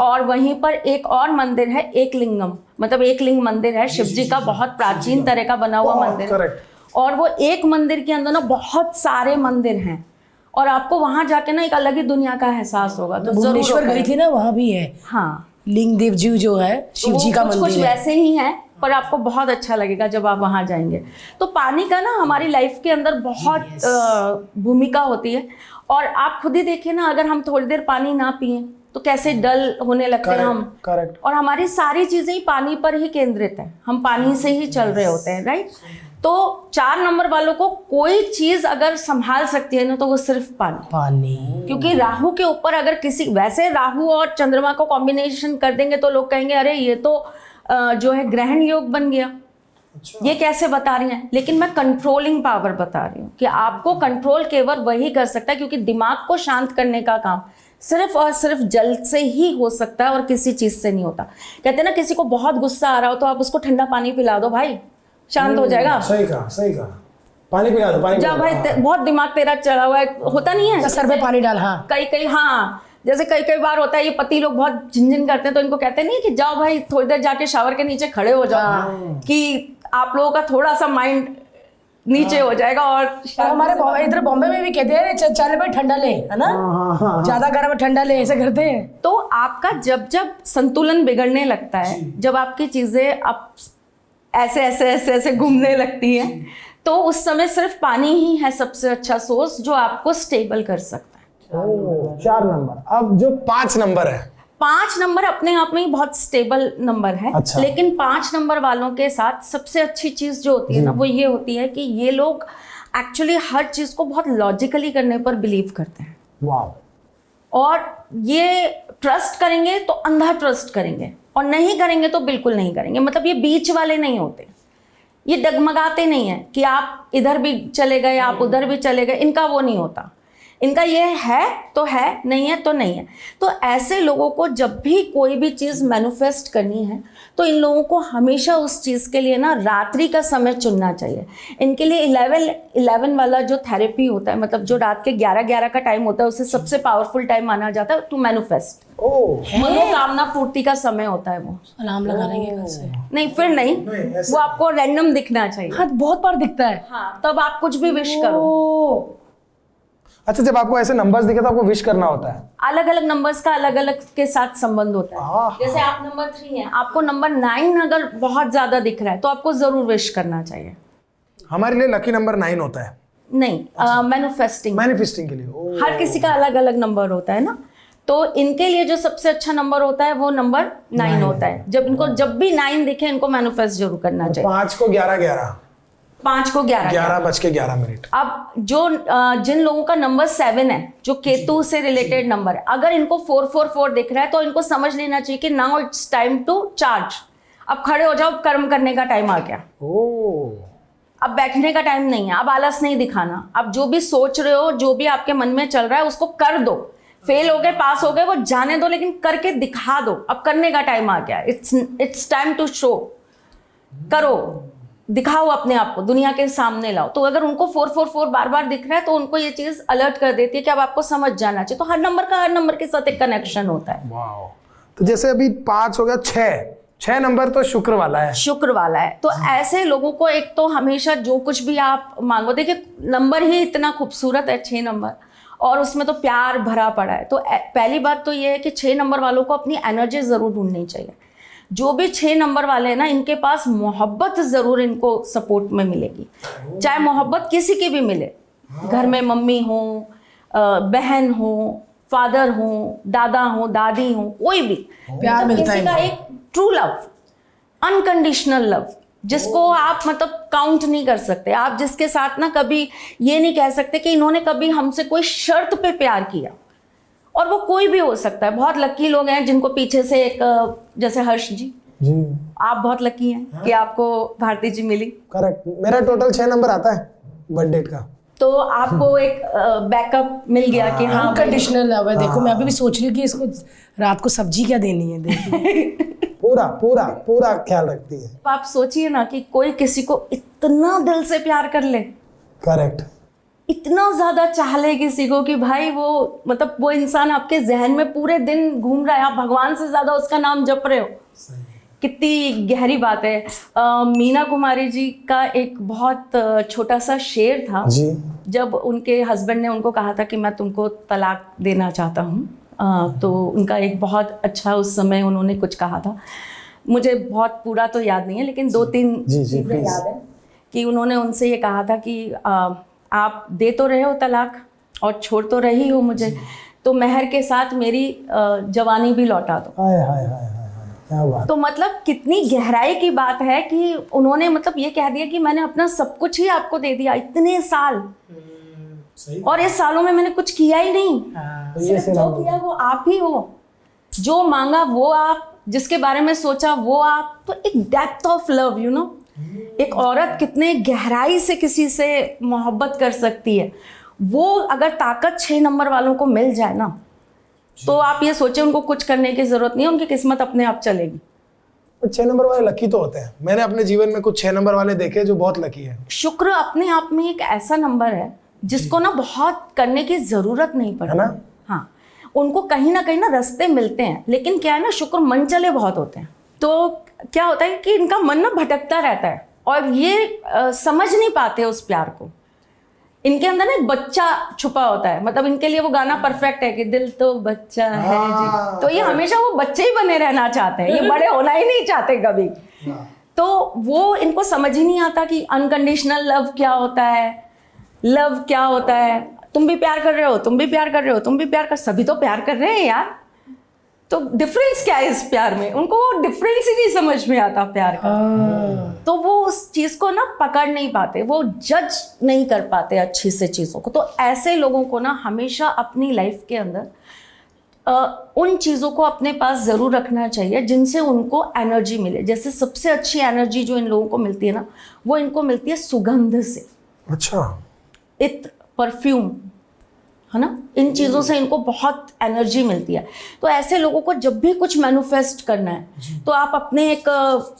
और वहीं पर एक और मंदिर है, एक लिंगम, मतलब एक लिंग मंदिर है, शिव जी का बहुत प्राचीन तरह का बना हुआ मंदिर। और वो एक मंदिर के अंदर ना बहुत सारे मंदिर हैं, और आपको वहां जाके ना एक अलग ही दुनिया का एहसास होगा। तो भुवनेश्वर गई थी ना, वहां भी है। हाँ, लिंग देव जी जो है, शिव जी का मंदिर कुछ वैसे ही है, पर आपको बहुत अच्छा लगेगा जब आप वहां जाएंगे। तो पानी का ना हमारी लाइफ के अंदर बहुत भूमिका होती है। और आप खुद ही देखिए ना, अगर हम थोड़ी देर पानी ना पिए तो कैसे डल होने लगते हैं हम। करेक्ट। और हमारी सारी चीजें ही पानी पर ही केंद्रित है, हम पानी से ही चल रहे होते हैं, राइट। तो 4 नंबर वालों को कोई चीज अगर संभाल सकती है ना तो वो सिर्फ पानी। क्योंकि राहु के ऊपर अगर किसी, वैसे राहु और चंद्रमा को कॉम्बिनेशन कर देंगे तो लोग कहेंगे अरे ये तो जो है ग्रहण योग बन गया। ये कैसे बता रही हैं? लेकिन मैं कंट्रोलिंग पावर बता रही हूँ कि आपको कंट्रोल केवल वही कर सकता है, क्योंकि दिमाग को शांत करने का काम सिर्फ और सिर्फ जल से ही हो सकता है और किसी चीज से नहीं होता। कहते हैं ना, किसी को बहुत गुस्सा आ रहा हो तो आप उसको ठंडा पानी पिला दो, भाई शांत हो जाएगा। सही कहा सही कहा। पानी पिला दो, पानी जा भाई, बहुत दिमाग तेरा चढ़ा हुआ है, होता नहीं है, सर पे पानी डाल। हाँ, कई हाँ, जैसे कई बार होता है, ये पति लोग बहुत झिनझिन करते हैं तो इनको कहते नहीं कि जाओ भाई थोड़ी देर जाके शावर के नीचे खड़े हो जाओ, कि आप लोगों का थोड़ा सा माइंड नीचे हो जाएगा। और हमारे इधर बॉम्बे में भी कहते हैं चल भाई ठंडा ले, है ना, ज्यादा गर्म ठंडा ले, ऐसे करते हैं। तो आपका जब संतुलन बिगड़ने लगता है, जब आपकी चीजें आप ऐसे घूमने लगती हैं, तो उस समय सिर्फ पानी ही है सबसे अच्छा सोर्स जो आपको स्टेबल कर सकता है। 4 नंबर। अब जो 5 नंबर है, 5 नंबर अपने आप में ही बहुत स्टेबल नंबर है। अच्छा। लेकिन 5 नंबर वालों के साथ सबसे अच्छी चीज जो होती है ना, वो ये होती है कि ये लोग एक्चुअली हर चीज को बहुत लॉजिकली करने पर बिलीव करते हैं। वाह। और ये ट्रस्ट करेंगे तो अंधा ट्रस्ट करेंगे, और नहीं करेंगे तो बिल्कुल नहीं करेंगे। मतलब ये बीच वाले नहीं होते, ये डगमगाते नहीं है कि आप इधर भी चले गए, आप उधर भी चले गए, इनका वो नहीं होता। इनका ये है तो है, नहीं है तो नहीं है। तो ऐसे लोगों को जब भी कोई भी चीज़ मैनिफेस्ट करनी है तो इन लोगों को हमेशा उस चीज़ के लिए ना रात्रि का समय चुनना चाहिए। इनके लिए 11 वाला जो थेरेपी होता है, मतलब जो रात के 11 का टाइम होता है, उसे सबसे पावरफुल टाइम माना जाता है टू मैनिफेस्ट। मनोकामना पूर्ति का समय होता है वो। अलार्म लगा लेंगे कल से। नहीं, फिर नहीं, वो आपको रैंडम दिखना चाहिए। हाँ, बहुत बार दिखता है। हाँ, तब आप कुछ भी विश करो। अच्छा, जब आपको ऐसे नंबर्स दिखे तो आपको विश करना होता है? अलग अलग नंबर्स का अलग अलग के साथ संबंध होता है। जैसे आप नंबर 3 हैं, आपको नंबर 9 अगर बहुत ज्यादा दिख रहा है तो आपको जरूर विश करना चाहिए। हमारे लिए लकी नंबर 9 होता है? नहीं, मैनिफेस्टिंग के लिए हर किसी का अलग अलग नंबर होता है ना। तो इनके लिए जो सबसे अच्छा नंबर होता है वो नंबर 9 होता है। जब भी 9 दिखे इनको मैनिफेस्ट जरूर करना चाहिए। 5 को 11 5 को 11:11 अब जिन लोगों का नंबर 7 है, जो केतु से रिलेटेड नंबर है, अगर इनको 444 दिख रहा है तो इनको समझ लेना चाहिए कि now it's time to charge. अब खड़े हो जाओ, कर्म करने का टाइम आ गया। अब बैठने का टाइम नहीं है, अब आलस नहीं दिखाना। अब जो भी सोच रहे हो, जो भी आपके मन में चल रहा है, उसको कर दो। फेल हो गए, पास हो गए, वो जाने दो, लेकिन करके दिखा दो। अब करने का टाइम आ गया। It's time to show. करो, दिखाओ अपने आप को, दुनिया के सामने लाओ। तो अगर उनको 444 बार बार दिख रहा है तो उनको ये चीज अलर्ट कर देती है कि अब आपको समझ जाना चाहिए। तो हर नंबर के साथ एक कनेक्शन होता है। वाओ। तो जैसे अभी 5 हो गया, 6 नंबर तो शुक्र वाला है। शुक्र वाला है। तो ऐसे लोगों को एक तो हमेशा जो कुछ भी आप मांगो, देखिए नंबर ही इतना खूबसूरत है 6 नंबर, और उसमें तो प्यार भरा पड़ा है। तो पहली बात तो ये है कि 6 नंबर वालों को अपनी एनर्जी ज़रूर ढूंढनी चाहिए। जो भी 6 नंबर वाले हैं ना, इनके पास मोहब्बत ज़रूर इनको सपोर्ट में मिलेगी। चाहे मोहब्बत किसी की भी मिले, घर में मम्मी हो, बहन हो, फादर हो, दादा हो, दादी हो, कोई भी प्यार मिलता है किसी का एक ट्रू लव, अनकंडीशनल लव, जिसको आप मतलब काउंट नहीं कर सकते। आप जिसके साथ ना कभी ये नहीं कह सकते कि इन्होंने कभी हमसे कोई शर्त पे प्यार किया, और वो कोई भी हो सकता है। बहुत लकी लोग हैं जिनको पीछे से एक, जैसे हर्ष जी, आप बहुत लकी हैं कि आपको भारती जी मिली। करेक्ट। मेरा टोटल 6 नंबर आता है बर्थ डेट का। तो आपको एक बैकअप मिल गया कि हाँ कंडीशनल लव है। देखो, मैं अभी भी सोच रही हूँ कि इसको रात को सब्जी क्या देनी है। देखिए पूरा ख्याल रखती है। आप सोचिए ना कि कोई किसी को इतना दिल से प्यार कर ले, करेक्ट, इतना ज्यादा चाह ले किसी को कि भाई वो मतलब वो इंसान आपके जहन में पूरे दिन घूम रहा है, आप भगवान से ज्यादा उसका नाम जप रहे हो। कितनी गहरी बात है। मीना कुमारी जी का एक बहुत छोटा सा शेर था जी। जब उनके हस्बैंड ने उनको कहा था कि मैं तुमको तलाक देना चाहता हूँ, तो उनका एक बहुत अच्छा उस समय उन्होंने कुछ कहा था। मुझे बहुत पूरा तो याद नहीं है, लेकिन 2-3 चीज़ें याद है कि उन्होंने उनसे ये कहा था कि आप दे तो रहे हो तलाक और छोड़ तो रही हो मुझे, तो मेहर के साथ मेरी जवानी भी लौटा दो। हाय क्या बात। तो मतलब कितनी गहराई की बात है कि उन्होंने मतलब ये कह दिया कि मैंने अपना सब कुछ ही आपको दे दिया इतने साल, और इस सालों में मैंने कुछ किया ही नहीं। सिर्फ जो किया वो आप ही हो, जो मांगा वो आप, जिसके बारे में सोचा वो आप। तो एक depth of love, you know, एक औरत कितने गहराई से किसी से मोहब्बत कर सकती है, वो अगर ताकत 6 नंबर वालों को मिल जाए ना, तो आप ये सोचे उनको कुछ करने की जरूरत नहीं है, उनकी किस्मत अपने आप चलेगी। 6 नंबर वाले लकी तो होते हैं। मैंने अपने जीवन में कुछ 6 नंबर वाले देखे जो बहुत लकी है। शुक्र अपने आप में एक ऐसा नंबर है जिसको ना बहुत करने की जरूरत नहीं पड़ती, है ना? हाँ, उनको कहीं ना रास्ते मिलते हैं, लेकिन क्या है ना, शुक्र मन चले बहुत होते हैं। तो क्या होता है कि इनका मन ना भटकता रहता है और ये समझ नहीं पाते उस प्यार को। इनके अंदर ना एक बच्चा छुपा होता है, मतलब इनके लिए वो गाना परफेक्ट है कि दिल तो बच्चा है जी। तो ये हमेशा वो बच्चे ही बने रहना चाहते हैं, ये बड़े होना ही नहीं चाहते कभी। तो वो इनको समझ ही नहीं आता कि अनकंडीशनल लव क्या होता है, लव क्या होता है। तुम भी प्यार कर रहे हो, तुम भी प्यार कर रहे हो, तुम भी प्यार कर, सभी तो प्यार कर रहे हैं यार। तो डिफरेंस क्या है इस प्यार में, उनको वो डिफरेंस ही नहीं समझ में आता प्यार का। तो वो उस चीज को ना पकड़ नहीं पाते, वो जज नहीं कर पाते अच्छी से चीजों को। तो ऐसे लोगों को ना हमेशा अपनी लाइफ के अंदर उन चीज़ों को अपने पास ज़रूर रखना चाहिए जिनसे उनको एनर्जी मिले। जैसे सबसे अच्छी एनर्जी जो इन लोगों को मिलती है ना, वो इनको मिलती है सुगंध से। अच्छा। इत्र, परफ्यूम, है ना, इन चीज़ों से इनको बहुत एनर्जी मिलती है। तो ऐसे लोगों को जब भी कुछ मैनिफेस्ट करना है तो आप अपने एक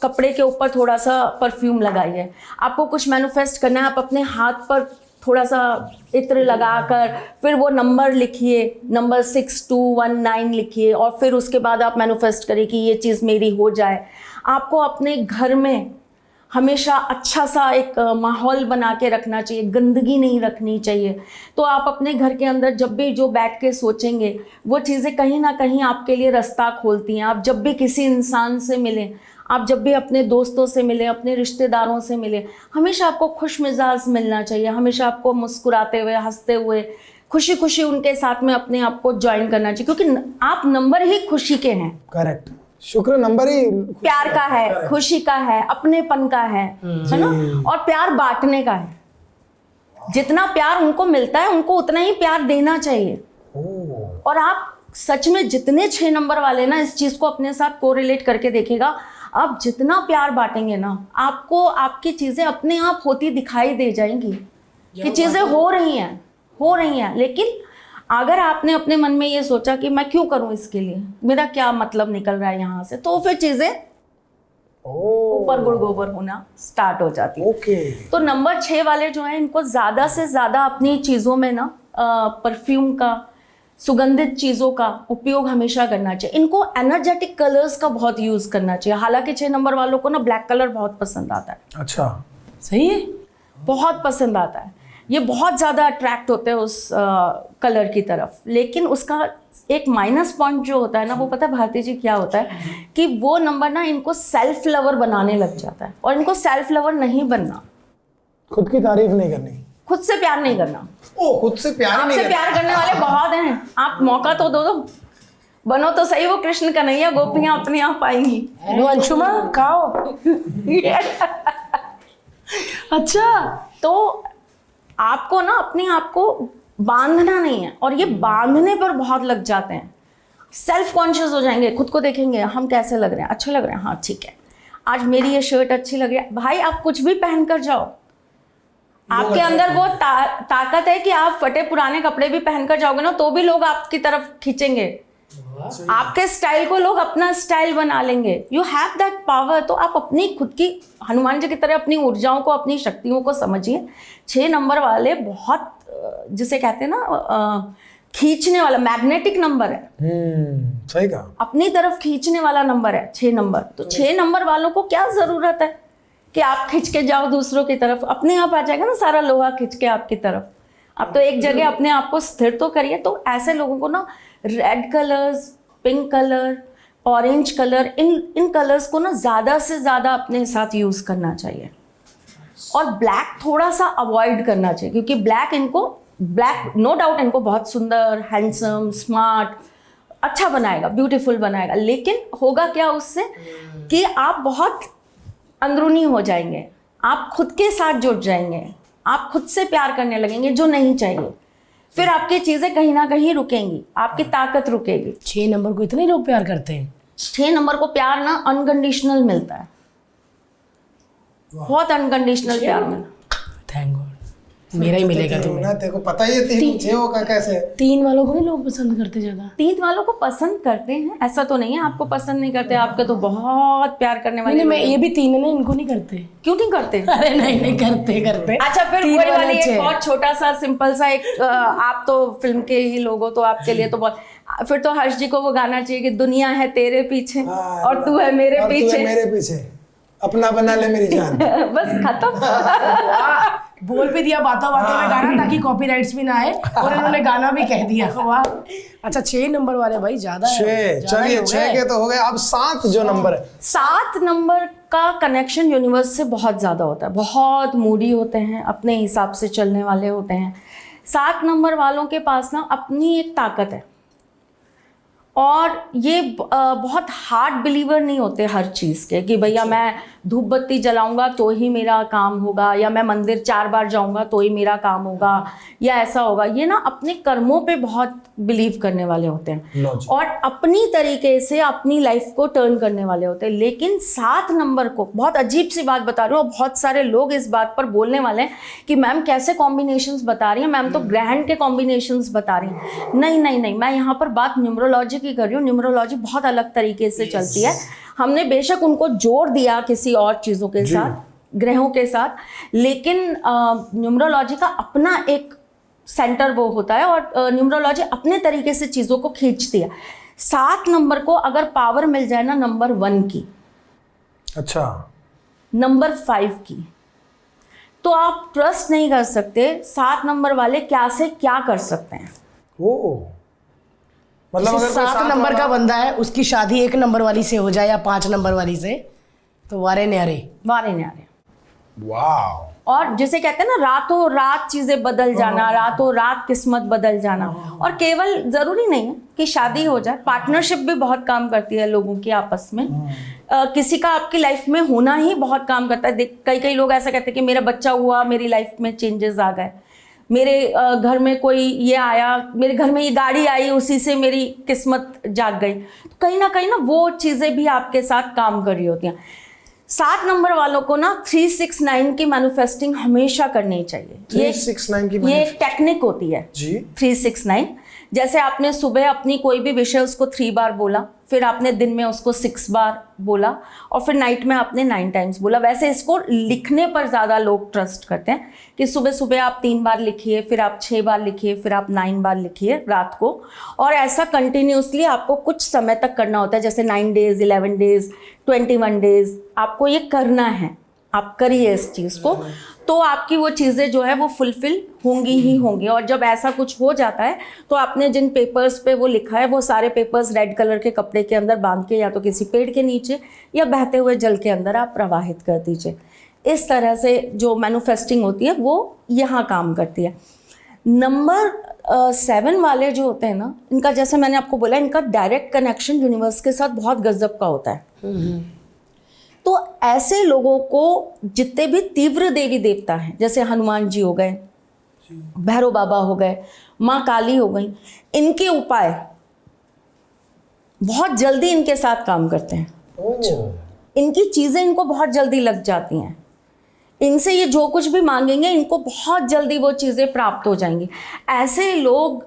कपड़े के ऊपर थोड़ा सा परफ्यूम लगाइए। आपको कुछ मैनिफेस्ट करना है, आप अपने हाथ पर थोड़ा सा इत्र लगाकर फिर वो नंबर लिखिए, नंबर 6219 लिखिए, और फिर उसके बाद आप मैनिफेस्ट करिए कि ये चीज़ मेरी हो जाए। आपको अपने घर में हमेशा अच्छा सा एक माहौल बना के रखना चाहिए, गंदगी नहीं रखनी चाहिए। तो आप अपने घर के अंदर जब भी जो बैठ के सोचेंगे वो चीज़ें कहीं ना कहीं आपके लिए रास्ता खोलती हैं। आप जब भी किसी इंसान से मिलें, आप जब भी अपने दोस्तों से मिलें, अपने रिश्तेदारों से मिलें, हमेशा आपको खुश मिजाज मिलना चाहिए। हमेशा आपको मुस्कुराते हुए, हंसते हुए, खुशी खुशी उनके साथ में अपने आप को ज्वाइन करना चाहिए, क्योंकि आप नंबर ही खुशी के हैं। करेक्ट, शुक्र नंबर ही प्यार का है, खुशी का है, अपनेपन का है ना, और प्यार बांटने का है। जितना प्यार उनको मिलता है उनको उतना ही प्यार देना चाहिए। और आप सच में जितने 6 नंबर वाले ना इस चीज को अपने साथ कोरिलेट करके देखेगा, आप जितना प्यार बांटेंगे ना, आपको आपकी चीजें अपने आप होती दिखाई दे जाएंगी कि चीजें हो रही हैं। लेकिन अगर आपने अपने मन में ये सोचा कि मैं क्यों करूं इसके लिए, मेरा क्या मतलब निकल रहा है यहाँ से, तो फिर चीजें ऊपर गुड़ गोबर होना स्टार्ट हो जाती है। ओके। तो नंबर 6 वाले जो हैं इनको ज़्यादा से ज़्यादा अपनी चीज़ों में ना परफ्यूम का, सुगंधित चीज़ों का उपयोग हमेशा करना चाहिए। इनको एनर्जेटिक कलर्स का बहुत यूज़ करना चाहिए। हालांकि 6 नंबर वालों को ना ब्लैक कलर बहुत पसंद आता है। अच्छा, सही है। बहुत पसंद आता है, ये बहुत ज़्यादा अट्रैक्ट होते हैं उस कलर की तरफ। लेकिन उसका एक माइनस पॉइंट जो होता है ना, वो पता है भारती जी क्या होता है कि वो नंबर ना इनको सेल्फ लवर बनाने लग जाता है। और इनको सेल्फ लवर नहीं बनना, खुद की तारीफ नहीं करनी, खुद से प्यार नहीं करना। ओ, खुद से प्यार ही नहीं आपसे प्यार करने वाले बहुत हैं, आप मौका तो दो, बनो तो सही वो कृष्ण कन्हैया, गोपियां अपने आप आएंगी। हेलो अंशुमा, खाओ। अच्छा, तो आपको ना अपने आप को बांधना नहीं है, और ये बांधने पर बहुत लग जाते हैं। सेल्फ कॉन्शियस हो जाएंगे, खुद को देखेंगे हम कैसे लग रहे हैं, अच्छे लग रहे हैं, हाँ ठीक है, आज मेरी ये शर्ट अच्छी लग रही है। भाई आप कुछ भी पहन कर जाओ, आपके अंदर वो ताकत है कि आप फटे पुराने कपड़े भी पहनकर जाओगे ना तो भी लोग आपकी तरफ खींचेंगे। आपके स्टाइल को लोग अपना स्टाइल बना लेंगे। You have that power. तो आप अपनी खुद की हनुमान जी की तरह अपनी ऊर्जाओं को, अपनी शक्तियों को समझिए। 6 नंबर वाले बहुत, जिसे कहते हैं ना, खींचने वाला, मैग्नेटिक नंबर है। सही कहा, अपनी तरफ खींचने वाला नंबर है 6 नंबर। तो 6 नंबर वालों को क्या जरूरत है कि आप खींच के जाओ दूसरों की तरफ, अपने आप आ जाएगा ना सारा लोहा खींच के आपकी तरफ। आप तो एक जगह अपने आप को स्थिर तो करिए। तो ऐसे लोगों को ना red colours, pink colour, orange colour, इन कलर्स को ना ज़्यादा से ज़्यादा अपने साथ यूज़ करना चाहिए। और ब्लैक थोड़ा सा अवॉइड करना चाहिए, क्योंकि ब्लैक नो डाउट इनको बहुत सुंदर, हैंडसम, स्मार्ट, अच्छा बनाएगा, ब्यूटीफुल बनाएगा। लेकिन होगा क्या उससे कि आप बहुत अंदरूनी हो जाएंगे, आप खुद के साथ जुड़ जाएंगे, आप खुद से प्यार करने लगेंगे जो नहीं चाहिए। फिर आपकी चीज़ें कहीं ना कहीं रुकेंगी, आपकी ताकत रुकेगी। 6 नंबर को इतने लोग प्यार करते हैं। 6 नंबर को प्यार ना अनकंडीशनल मिलता है, बहुत अनकंडीशनल प्यार मिलता है। थैंक गॉड, मेरा ही मिलेगा तुम्हें। तेरे को पता ही है 3 का कैसे। 3 वालों को नहीं लोग पसंद करते ज्यादा। 3 वालों को पसंद करते हैं, ऐसा तो नहीं है आपको पसंद नहीं करते, आपके तो बहुत प्यार करने वाले। नहीं, मैं ये भी 3 है ना, इनको नहीं करते। क्यों नहीं करते? अरे नहीं करते। अच्छा, फिर 3 वही वाली अच्छे एक हैं। बहुत छोटा सा सिंपल सा एक, आप तो फिल्म के ही लोग हो तो आपके लिए तो बहुत, फिर तो हर्ष जी को वो गाना चाहिए कि दुनिया है तेरे पीछे और तू है मेरे और तू है पीछे, मेरे पीछे, अपना बना ले मेरी जान। बस खत्म। बोल भी दिया बातों में गाना, ताकि कॉपीराइट्स भी ना आए, और इन्होंने गाना भी कह दिया। वाह। अच्छा, 6 नंबर वाले भाई ज्यादा है। 6, चलिए 6 के तो हो गए। अब 7 जो नंबर है, 7 नंबर का कनेक्शन यूनिवर्स से बहुत ज़्यादा होता है। बहुत मूडी होते हैं, अपने हिसाब से चलने वाले होते हैं। 7 नंबर वालों के पास ना अपनी एक ताकत है, और ये बहुत हार्ड बिलीवर नहीं होते हर चीज़ के कि भैया मैं धूप बत्ती जलाऊंगा तो ही मेरा काम होगा, या मैं मंदिर 4 बार जाऊंगा तो ही मेरा काम होगा, या ऐसा होगा। ये ना अपने कर्मों पे बहुत बिलीव करने वाले होते हैं Logic. और अपनी तरीके से अपनी लाइफ को टर्न करने वाले होते हैं। लेकिन 7 नंबर को, बहुत अजीब सी बात बता रही हूँ, बहुत सारे लोग इस बात पर बोलने वाले हैं कि मैम कैसे कॉम्बिनेशंस बता रही हैं, मैम तो ग्रहण के कॉम्बिनेशंस बता रही हैं। नहीं नहीं नहीं, मैं यहाँ पर बात न्यूमरोलॉजी की कर रही हूँ। न्यूमरोलॉजी बहुत अलग तरीके से चलती है। हमने बेशक उनको जोड़ दिया किसी और चीज़ों के साथ, ग्रहों के साथ, लेकिन न्यूमरोलॉजी का अपना एक सेंटर वो होता है और न्यूमरोलॉजी अपने तरीके से चीज़ों को खींचती है। 7 नंबर को अगर पावर मिल जाए ना नंबर 1 की, अच्छा, नंबर 5 की, तो आप ट्रस्ट नहीं कर सकते 7 नंबर वाले क्या से क्या कर सकते हैं। ओ मतलब अगर कोई 7 नंबर का बंदा है, उसकी शादी 1 नंबर वाली से हो जाए या 5 नंबर वाली से, तो वारे न्यारे। वाह। और जिसे कहते हैं ना रातों रात चीज़ें बदल जाना, रातों रात किस्मत बदल जाना। और केवल ज़रूरी नहीं है कि शादी हो जाए, पार्टनरशिप भी बहुत काम करती है लोगों की आपस में। किसी का आपकी लाइफ में होना ही बहुत काम करता है। कई लोग ऐसा कहते हैं कि मेरा बच्चा हुआ, मेरी लाइफ में चेंजेस आ गए, मेरे घर में कोई ये आया, मेरे घर में ये गाड़ी आई, उसी से मेरी किस्मत जाग गई। तो कहीं ना वो चीज़ें भी आपके साथ काम कर रही होती हैं। 7 नंबर वालों को ना 369 की मैनिफेस्टिंग हमेशा करनी चाहिए। 369 की ये एक टेक्निक होती है जी। 369। जैसे आपने सुबह अपनी कोई भी विषय उसको 3 बार बोला, फिर आपने दिन में उसको 6 बार बोला, और फिर नाइट में आपने 9 टाइम्स बोला। वैसे इसको लिखने पर ज़्यादा लोग ट्रस्ट करते हैं कि सुबह सुबह आप 3 बार लिखिए, फिर आप 6 बार लिखिए, फिर आप 9 बार लिखिए रात को। और ऐसा कंटिन्यूसली आपको कुछ समय तक करना होता है, जैसे 9 डेज, 11 डेज, 21 डेज आपको ये करना है। आप करिए इस चीज़ को, तो आपकी वो चीज़ें जो है वो फुलफिल होंगी ही होंगी। और जब ऐसा कुछ हो जाता है तो आपने जिन पेपर्स पे वो लिखा है, वो सारे पेपर्स रेड कलर के कपड़े के अंदर बांध के या तो किसी पेड़ के नीचे या बहते हुए जल के अंदर आप प्रवाहित कर दीजिए। इस तरह से जो मैनिफेस्टिंग होती है वो यहाँ काम करती है। नंबर 7 वाले जो होते हैं ना, इनका जैसे मैंने आपको बोला, इनका डायरेक्ट कनेक्शन यूनिवर्स के साथ बहुत गजब का होता है। तो ऐसे लोगों को जितने भी तीव्र देवी देवता हैं, जैसे हनुमान जी हो गए, भैरव बाबा हो गए, माँ काली हो गई, इनके उपाय बहुत जल्दी इनके साथ काम करते हैं। इनकी चीज़ें इनको बहुत जल्दी लग जाती हैं। इनसे ये जो कुछ भी मांगेंगे इनको बहुत जल्दी वो चीज़ें प्राप्त हो जाएंगी। ऐसे लोग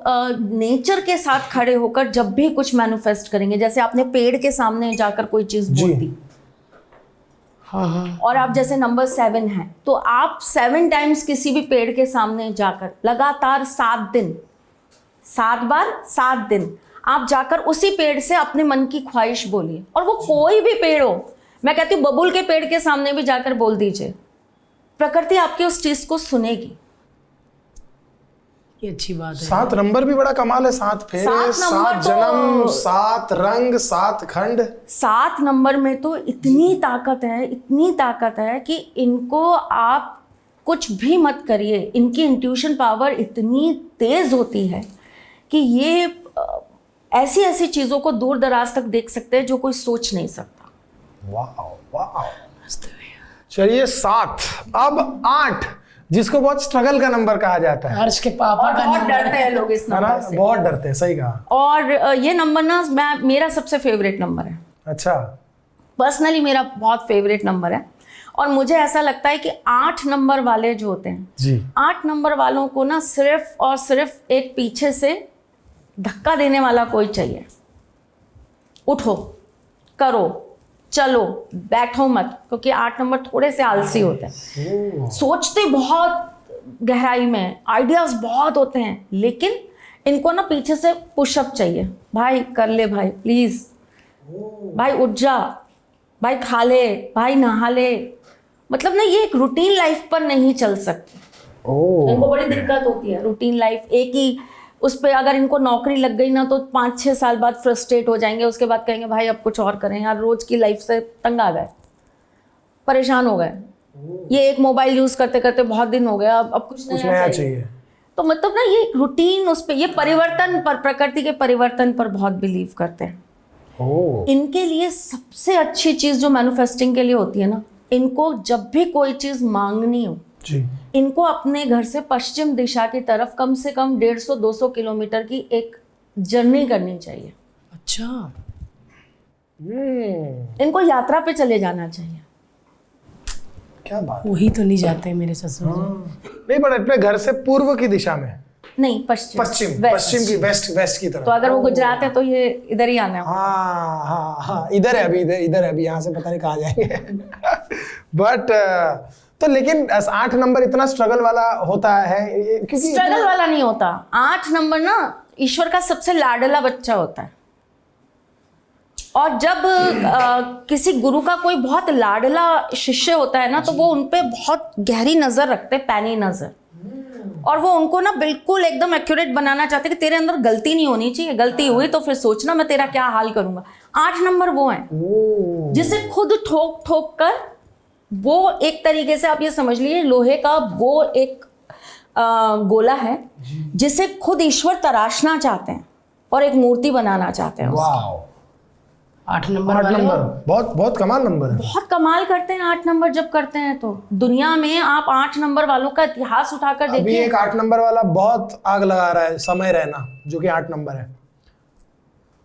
नेचर के साथ खड़े होकर जब भी कुछ मैनिफेस्ट करेंगे, जैसे आपने पेड़ के सामने जाकर कोई चीज़ बोल दी, और आप जैसे नंबर 7 है, तो आप 7 टाइम्स किसी भी पेड़ के सामने जाकर लगातार 7 दिन, 7 बार 7 दिन आप जाकर उसी पेड़ से अपने मन की ख्वाहिश बोलिए। और वो कोई भी पेड़ हो, मैं कहती हूँ बबूल के पेड़ के सामने भी जाकर बोल दीजिए, प्रकृति आपकी उस चीज को सुनेगी। ये अच्छी बात है। 7 नंबर भी बड़ा कमाल है। 7 फेरे, 7 जन्म, 7 रंग, 7 खंड। 7 नंबर में तो इतनी ताकत है, इतनी ताकत है कि इनको आप कुछ भी मत करिए, इनकी इंट्यूशन पावर इतनी तेज होती है कि ये ऐसी ऐसी चीज़ों को दूर दराज तक देख सकते हैं जो कोई सोच नहीं सकता। वाह वाह। चलिए 7, अब 8 जिसको बहुत स्ट्रगल का नंबर कहा जाता है। हर्ष के पापा का बहुत नंबर डरते हैं लोग इस नंबर से, बहुत डरते हैं। सही कहा। और ये नंबर ना मेरा सबसे फेवरेट नंबर है। अच्छा। पर्सनली मेरा बहुत फेवरेट नंबर है। और मुझे ऐसा लगता है कि 8 नंबर वाले जो होते हैं जी, 8 नंबर वालों को ना सिर्फ और सिर्फ एक पीछे से धक्का देने वाला कोई चाहिए। उठो, करो, चलो, बैठो मत, क्योंकि 8 नंबर थोड़े से आलसी होते हैं। सोचते बहुत गहराई में, आइडियाज बहुत होते हैं, लेकिन इनको ना पीछे से पुशअप चाहिए। भाई कर ले, भाई प्लीज, भाई उठ जा, भाई खा ले, भाई नहा ले। मतलब ना ये एक रूटीन लाइफ पर नहीं चल सकते। इनको बड़ी दिक्कत होती है रूटीन लाइफ। एक ही उस पर अगर इनको नौकरी लग गई ना तो 5-6 साल बाद फ्रस्ट्रेट हो जाएंगे। उसके बाद कहेंगे भाई अब कुछ और करें यार, रोज की लाइफ से तंग आ गए, परेशान हो गए। ये एक मोबाइल यूज करते करते बहुत दिन हो गया, अब कुछ नया चाहिए। तो मतलब ना ये रूटीन उस पे, ये परिवर्तन पर, प्रकृति के परिवर्तन पर बहुत बिलीव करते हैं। इनके लिए सबसे अच्छी चीज जो मैनिफेस्टिंग के लिए होती है ना, इनको जब भी कोई चीज मांगनी हो जी, इनको अपने घर से पश्चिम दिशा की तरफ कम से कम 150-200 किलोमीटर की एक जर्नी करनी चाहिए। अच्छा, इनको यात्रा पे चले जाना चाहिए। क्या बात। वही तो नहीं जाते मेरे ससुर जी। नहीं, बट अपने घर से पूर्व की दिशा में, नहीं, पश्चिम पश्चिम, वेस्ट। पश्चिम की, वेस्ट की तरफ। तो अगर वो गुजरात है तो ये इधर ही आना है। हाँ हाँ हाँ, इधर है अभी, इधर है अभी, यहाँ से पता नहीं कहाँ जाएंगे। बट तो लेकिन 8 नंबर इतना स्ट्रगल वाला होता है क्योंकि स्ट्रगल वाला नहीं होता। 8 नंबर ना ईश्वर का सबसे लाडला बच्चा होता है। और जब किसी गुरु का कोई बहुत लाडला शिष्य होता है ना, तो वो उनपे बहुत गहरी नजर रखते हैं, पैनी नजर, और वो उनको ना बिल्कुल एकदम एक्यूरेट बनाना चाहते हैं कि तेरे अंदर गलती नहीं होनी चाहिए, गलती हुई तो फिर सोचना मैं तेरा क्या हाल करूंगा। 8 नंबर वो है जिसे खुद ठोक ठोक कर, वो एक तरीके से आप ये समझ लीजिए लोहे का वो एक गोला है जिसे खुद ईश्वर तराशना चाहते हैं और एक मूर्ति बनाना चाहते हैं। वाह, 8 नंबर 8 वाले नंबर बहुत बहुत कमाल नंबर है। बहुत कमाल करते हैं 8 नंबर जब करते हैं तो। दुनिया में आप 8 नंबर वालों का इतिहास उठाकर अभी देखिए। एक 8 नंबर वाला बहुत आग लगा रहा है, समय रहना, जो कि 8 नंबर है,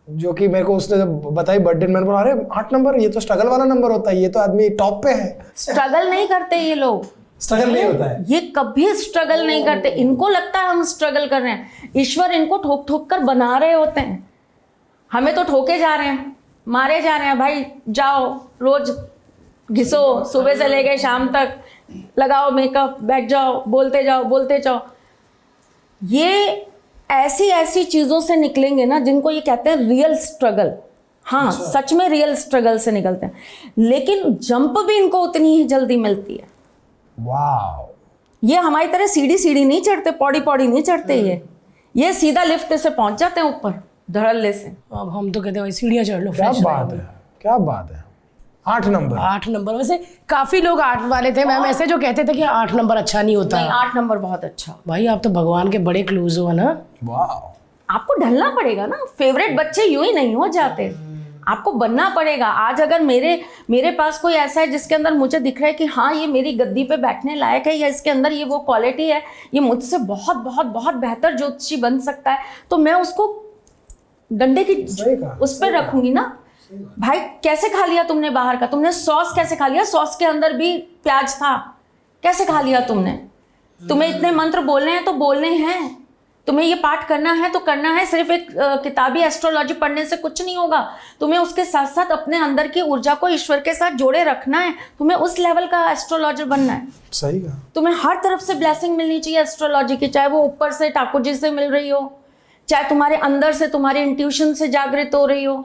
जो कि मेरे को उसने जब बताई बर्थडे में, मैंने बोला अरे 8 नंबर ये तो स्ट्रगल वाला नंबर होता है, ये तो आदमी टॉप पे है। स्ट्रगल नहीं करते ये लोग, स्ट्रगल नहीं होता है, ये कभी स्ट्रगल नहीं करते। इनको लगता है हम स्ट्रगल कर रहे हैं, ईश्वर इनको ठोक ठोक कर बना रहे होते हैं। हमें तो ठोके जा रहे हैं, मारे जा रहे हैं। भाई जाओ रोज घिसो, सुबह से लेके शाम तक लगाओ मेकअप, बैठ जाओ, बोलते जाओ। ये ऐसी ऐसी चीजों से निकलेंगे ना जिनको ये कहते हैं रियल स्ट्रगल। हाँ, सच में रियल स्ट्रगल से निकलते हैं, लेकिन जंप भी इनको उतनी ही जल्दी मिलती है। वाह, ये हमारी तरह सीढ़ी नहीं चढ़ते, पौड़ी नहीं चढ़ते, ये सीधा लिफ्ट से पहुंच जाते हैं ऊपर धड़ल्ले से। अब हम तो कहते हैं भाई सीढ़ियाँ चढ़ लो, क्या फ्रेश बात है, क्या बात है। 8 नंबर, 8 नंबर वैसे काफी लोग 8 वाले थे मैम, ऐसे जो कहते थे कि 8 नंबर अच्छा नहीं होता। नहीं, 8 नंबर बहुत अच्छा। भाई आप तो भगवान के बड़े क्लोज हो ना। वाह, आपको ढलना पड़ेगा ना, फेवरेट बच्चे यूं ही नहीं हो जाते, आपको बनना पड़ेगा। आज अगर मेरे पास कोई ऐसा है जिसके अंदर मुझे दिख रहा है कि हाँ ये मेरी गद्दी पे बैठने लायक है, या इसके अंदर ये वो क्वालिटी है, ये मुझसे बहुत बहुत बहुत बेहतर ज्योतिषी बन सकता है, तो मैं उसको डंडे की उस पर रखूंगी ना। भाई कैसे खा लिया तुमने बाहर का, तुमने सॉस कैसे खा लिया, सॉस के अंदर भी प्याज था, कैसे खा लिया तुमने। तुम्हें इतने मंत्र बोलने हैं तो बोलने हैं, तुम्हें ये पाठ करना है तो करना है। सिर्फ एक किताबी एस्ट्रोलॉजी पढ़ने से कुछ नहीं होगा, तुम्हें उसके साथ साथ अपने अंदर की ऊर्जा को ईश्वर के साथ जोड़े रखना है। तुम्हें उस लेवल का एस्ट्रोलॉजर बनना है। सही कहा। तुम्हें हर तरफ से ब्लेसिंग मिलनी चाहिए एस्ट्रोलॉजी की, चाहे वो ऊपर से ठाकुर जी से मिल रही हो, चाहे तुम्हारे अंदर से तुम्हारे इंट्यूशन से जागृत हो रही हो।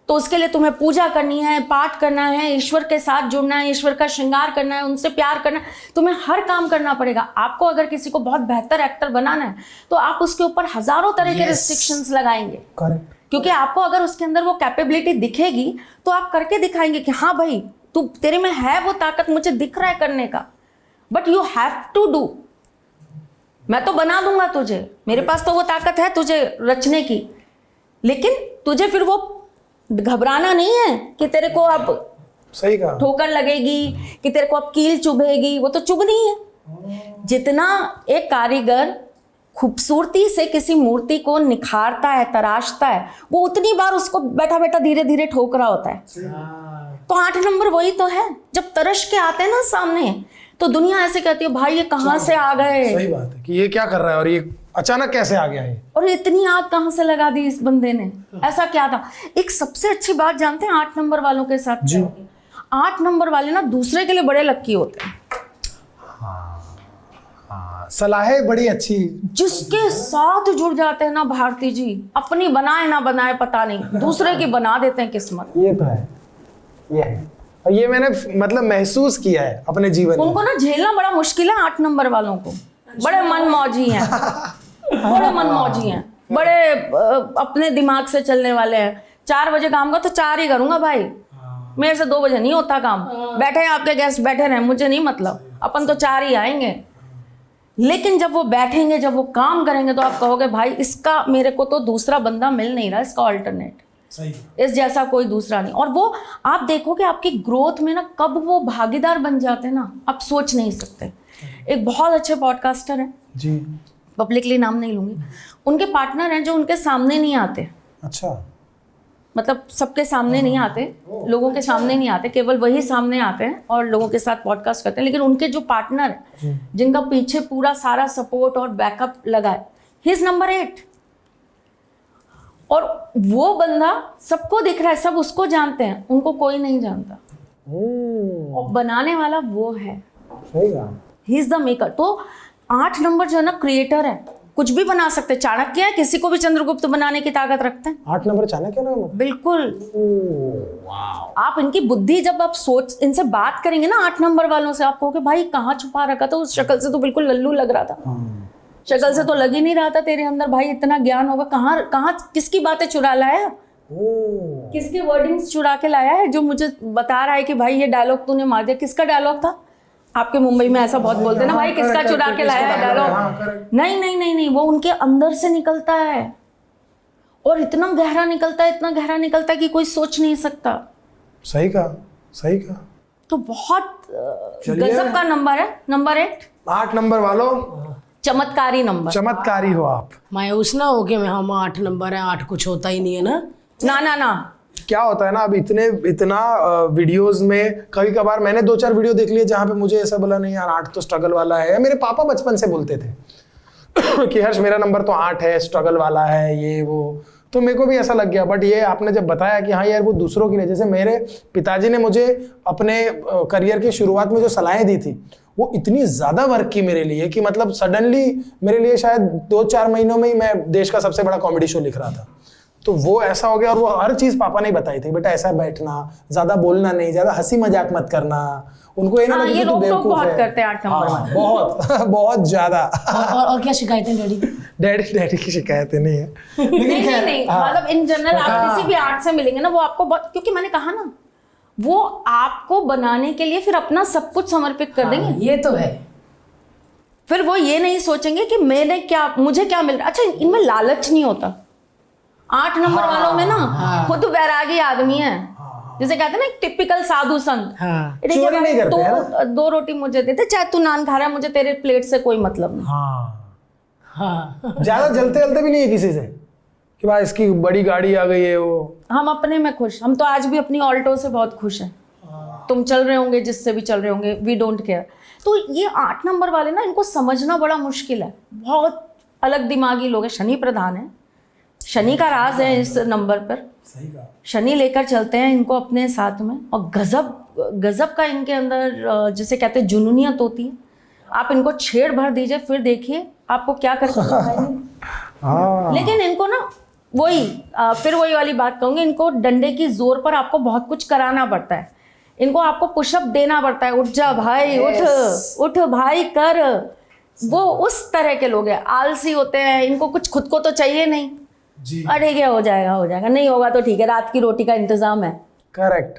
तो उसके लिए तुम्हें पूजा करनी है, पाठ करना है, ईश्वर के साथ जुड़ना है, ईश्वर का श्रृंगार करना है, उनसे प्यार करना है। तुम्हें हर काम करना पड़ेगा। आपको अगर किसी को बहुत बेहतर एक्टर बनाना है तो आप उसके ऊपर हजारों तरह के रिस्ट्रिक्शंस लगाएंगे, करेक्ट, क्योंकि आपको अगर उसके अंदर वो कैपेबिलिटी दिखेगी तो आप करके दिखाएंगे कि हाँ भाई तू, तेरे में है वो ताकत, मुझे दिख रहा है करने का, but you have to do. मैं तो बना दूंगा तुझे, मेरे पास तो वो ताकत है तुझे रचने की, लेकिन तुझे फिर वो घबराना नहीं है कि तेरे को अब सही कहा, ठोकर लगेगी, कि तेरे को अब कील चुभेगी। वो तो चुभनी है। जितना एक कारीगर खूबसूरती से किसी मूर्ति को निखारता है, तराशता है, वो उतनी बार उसको बैठा बैठा धीरे धीरे ठोक रहा होता है। तो 8 नंबर वही तो है। जब तरश के आते हैं ना सामने, तो दुनिया ऐसे कहती है भाई ये कहाँ से आ गए। सही बात है कि ये क्या कर रहा है और ये अचानक कैसे आ गया है, और इतनी आग कहाँ से लगा दी इस बंदे ने, ऐसा क्या था। एक सबसे अच्छी बात जानते हैं 8 नंबर वालों के साथ क्या होगी? 8 नंबर वाले ना दूसरे के लिए बड़े लक्की होते हैं। सलाहें बड़ी अच्छी, जिसके साथ जुड़ जाते हैं ना भारती जी, अपनी बनाए ना बनाए पता नहीं, दूसरे की बना देते हैं किस्मत। ये तो है, ये है, और ये मैंने मतलब महसूस किया है अपने जीवन में। उनको ना झेलना बड़ा मुश्किल है 8 नंबर वालों को। बड़े मनमौजी हैं, बड़े मनमौजी हैं, बड़े अपने दिमाग से चलने वाले हैं। 4 बजे काम का तो 4 ही करूंगा भाई, मेरे से 2 बजे नहीं होता काम। बैठे हैं आपके गेस्ट, बैठे रहे, मुझे नहीं मतलब, अपन तो 4 ही आएंगे। लेकिन जब वो बैठेंगे, जब वो काम करेंगे, तो आप कहोगे भाई इसका मेरे को तो दूसरा बंदा मिल नहीं रहा, इसका ऑल्टरनेट, सही। इस जैसा कोई दूसरा नहीं। और वो आप देखोगे आपकी ग्रोथ में ना कब वो भागीदार बन जाते हैं ना, आप सोच नहीं सकते। एक बहुत अच्छे पॉडकास्टर हैं जी, पब्लिकली नाम नहीं लूंगी, उनके पार्टनर हैं जो उनके सामने नहीं आते, अच्छा, मतलब सबके सामने नहीं आते, लोगों के सामने नहीं आते, केवल वही सामने आते हैं और लोगों के साथ पॉडकास्ट करते हैं। लेकिन उनके जो पार्टनर है जिनका पीछे पूरा सारा सपोर्ट और बैकअप लगा है, ही इज नंबर 8। और वो बंदा सबको दिख रहा है, सब उसको जानते हैं, उनको कोई नहीं जानता, और बनाने वाला वो है, सही कहा। He is the maker. तो 8 नंबर जो है ना, क्रिएटर है, कुछ भी बना सकते हैं। चाणक्य है, किसी को भी चंद्रगुप्त बनाने की ताकत रखते हैं। 8 नंबर चाणक्य नाम है? बिल्कुल। वाह, आप इनकी बुद्धि जब आप सोच इनसे बात करेंगे ना 8 नंबर वालों से, आप कहोगे भाई कहाँ छुपा रखा था, उस शक्ल से तो बिल्कुल लल्लू लग रहा था, शक्ल से तो लग ही नहीं रहा था तेरे अंदर भाई इतना ज्ञान होगा। कहाँ कहाँ किसकी बातें चुरा लाया, किसके वर्डिंग्स चुरा के लाया है, जो मुझे बता रहा है कि भाई ये डायलॉग तूने मार दिया। किसका डायलॉग था? आपके मुंबई में ऐसा बहुत बोलते हैं ना, भाई किसका चुरा के लाया है डायलॉग। नहीं नहीं नहीं नहीं, वो उनके अंदर से निकलता है, और इतना गहरा निकलता है, इतना गहरा निकलता है कि कोई सोच नहीं सकता। सही कहा, सही कहा। तो बहुत गजब का नंबर है, नंबर 8। 8 नंबर वालों, चमत्कारी नंबर। चमत्कारी हो आप। मायूस ना हो कि हम 8 नंबर है, 8 कुछ होता ही नहीं है ना। ना ना ना, क्या होता है ना, अब इतना वीडियोस में कभी कभार मैंने 2-4 वीडियो देख लिए जहां पे मुझे ऐसा बोला नहीं यार 8 तो स्ट्रगल वाला है। मेरे पापा बचपन से बोलते थे कि हर्ष मेरा नंबर तो 8 है, स्ट्रगल वाला है, ये वो। तो मेरे को भी ऐसा लग गया। बट ये आपने जब बताया कि हाँ यार वो दूसरों के लिए, जैसे मेरे पिताजी ने मुझे अपने करियर की शुरुआत में जो सलाहें दी थी, वो इतनी ज्यादा वर्क की मेरे लिए कि मतलब सडनली मेरे लिए शायद 2-4 महीनों में ही मैं देश का सबसे बड़ा कॉमेडी शो लिख रहा था। तो वो ऐसा हो गया। और वो हर चीज पापा ने बताई थी, बेटा ऐसा बैठना, ज्यादा बोलना नहीं, ज्यादा हंसी मजाक मत करना। उनको ये ना लगे ये कि तू रोक टोक बेवकूफ बहुत है। करते हैं 8 नंबर वाले। बहुत बहुत ज्यादा। और क्या शिकायतें डैडी की? डैडी की शिकायतें नहीं है, नहीं लेकिन नहीं खैर, नहीं, हाँ। मतलब इन जनरल आप किसी भी 8 से मिलेंगे ना, वो आपको बहुत, क्योंकि मैंने कहा ना, वो आपको बनाने के लिए फिर अपना सब कुछ समर्पित कर देंगे। ये तो है। फिर वो ये नहीं सोचेंगे कि मैंने क्या, मुझे क्या मिल रहा। अच्छा, इनमें लालच नहीं होता। 8 नंबर वालों में ना खुद वैरागी आदमी है, जिसे कहते हैं ना एक टिपिकल साधु संत। हाँ। देखिए चोरी नहीं करते हैं तो 2 रोटी मुझे देते, चाहे तू नान खा रहा है, मुझे तेरे प्लेट से कोई मतलब नहीं। हाँ। ज्यादा जलते जलते भी नहीं है किसी से कि भाई इसकी बड़ी गाड़ी आ गई है वो। हम अपने में खुश, हम तो आज भी अपनी ऑल्टो से बहुत खुश हैं। तुम चल रहे होंगे जिससे भी चल रहे होंगे, वी डोंट केयर। तो ये 8 नंबर वाले ना, इनको समझना बड़ा मुश्किल है। बहुत अलग दिमागी लोग हैं। शनि प्रधान है, शनि का राज है इस नंबर पर। सही कहा। शनि लेकर चलते हैं इनको अपने साथ में, और गजब का इनके अंदर जिसे कहते हैं जुनूनियत होती है। आप इनको छेड़ भर दीजिए, फिर देखिए आपको क्या करके दिखाएंगे। लेकिन इनको ना फिर वही वाली बात कहूँगी, इनको डंडे की जोर पर आपको बहुत कुछ कराना पड़ता है। इनको आपको पुशअप देना पड़ता है, उठ जा भाई, उठ भाई कर। वो उस तरह के लोग हैं, आलसी होते हैं, इनको कुछ खुद को तो चाहिए नहीं जी। अरे क्या हो जाएगा, नहीं होगा तो ठीक है, रात की रोटी का इंतजाम है। करेक्ट।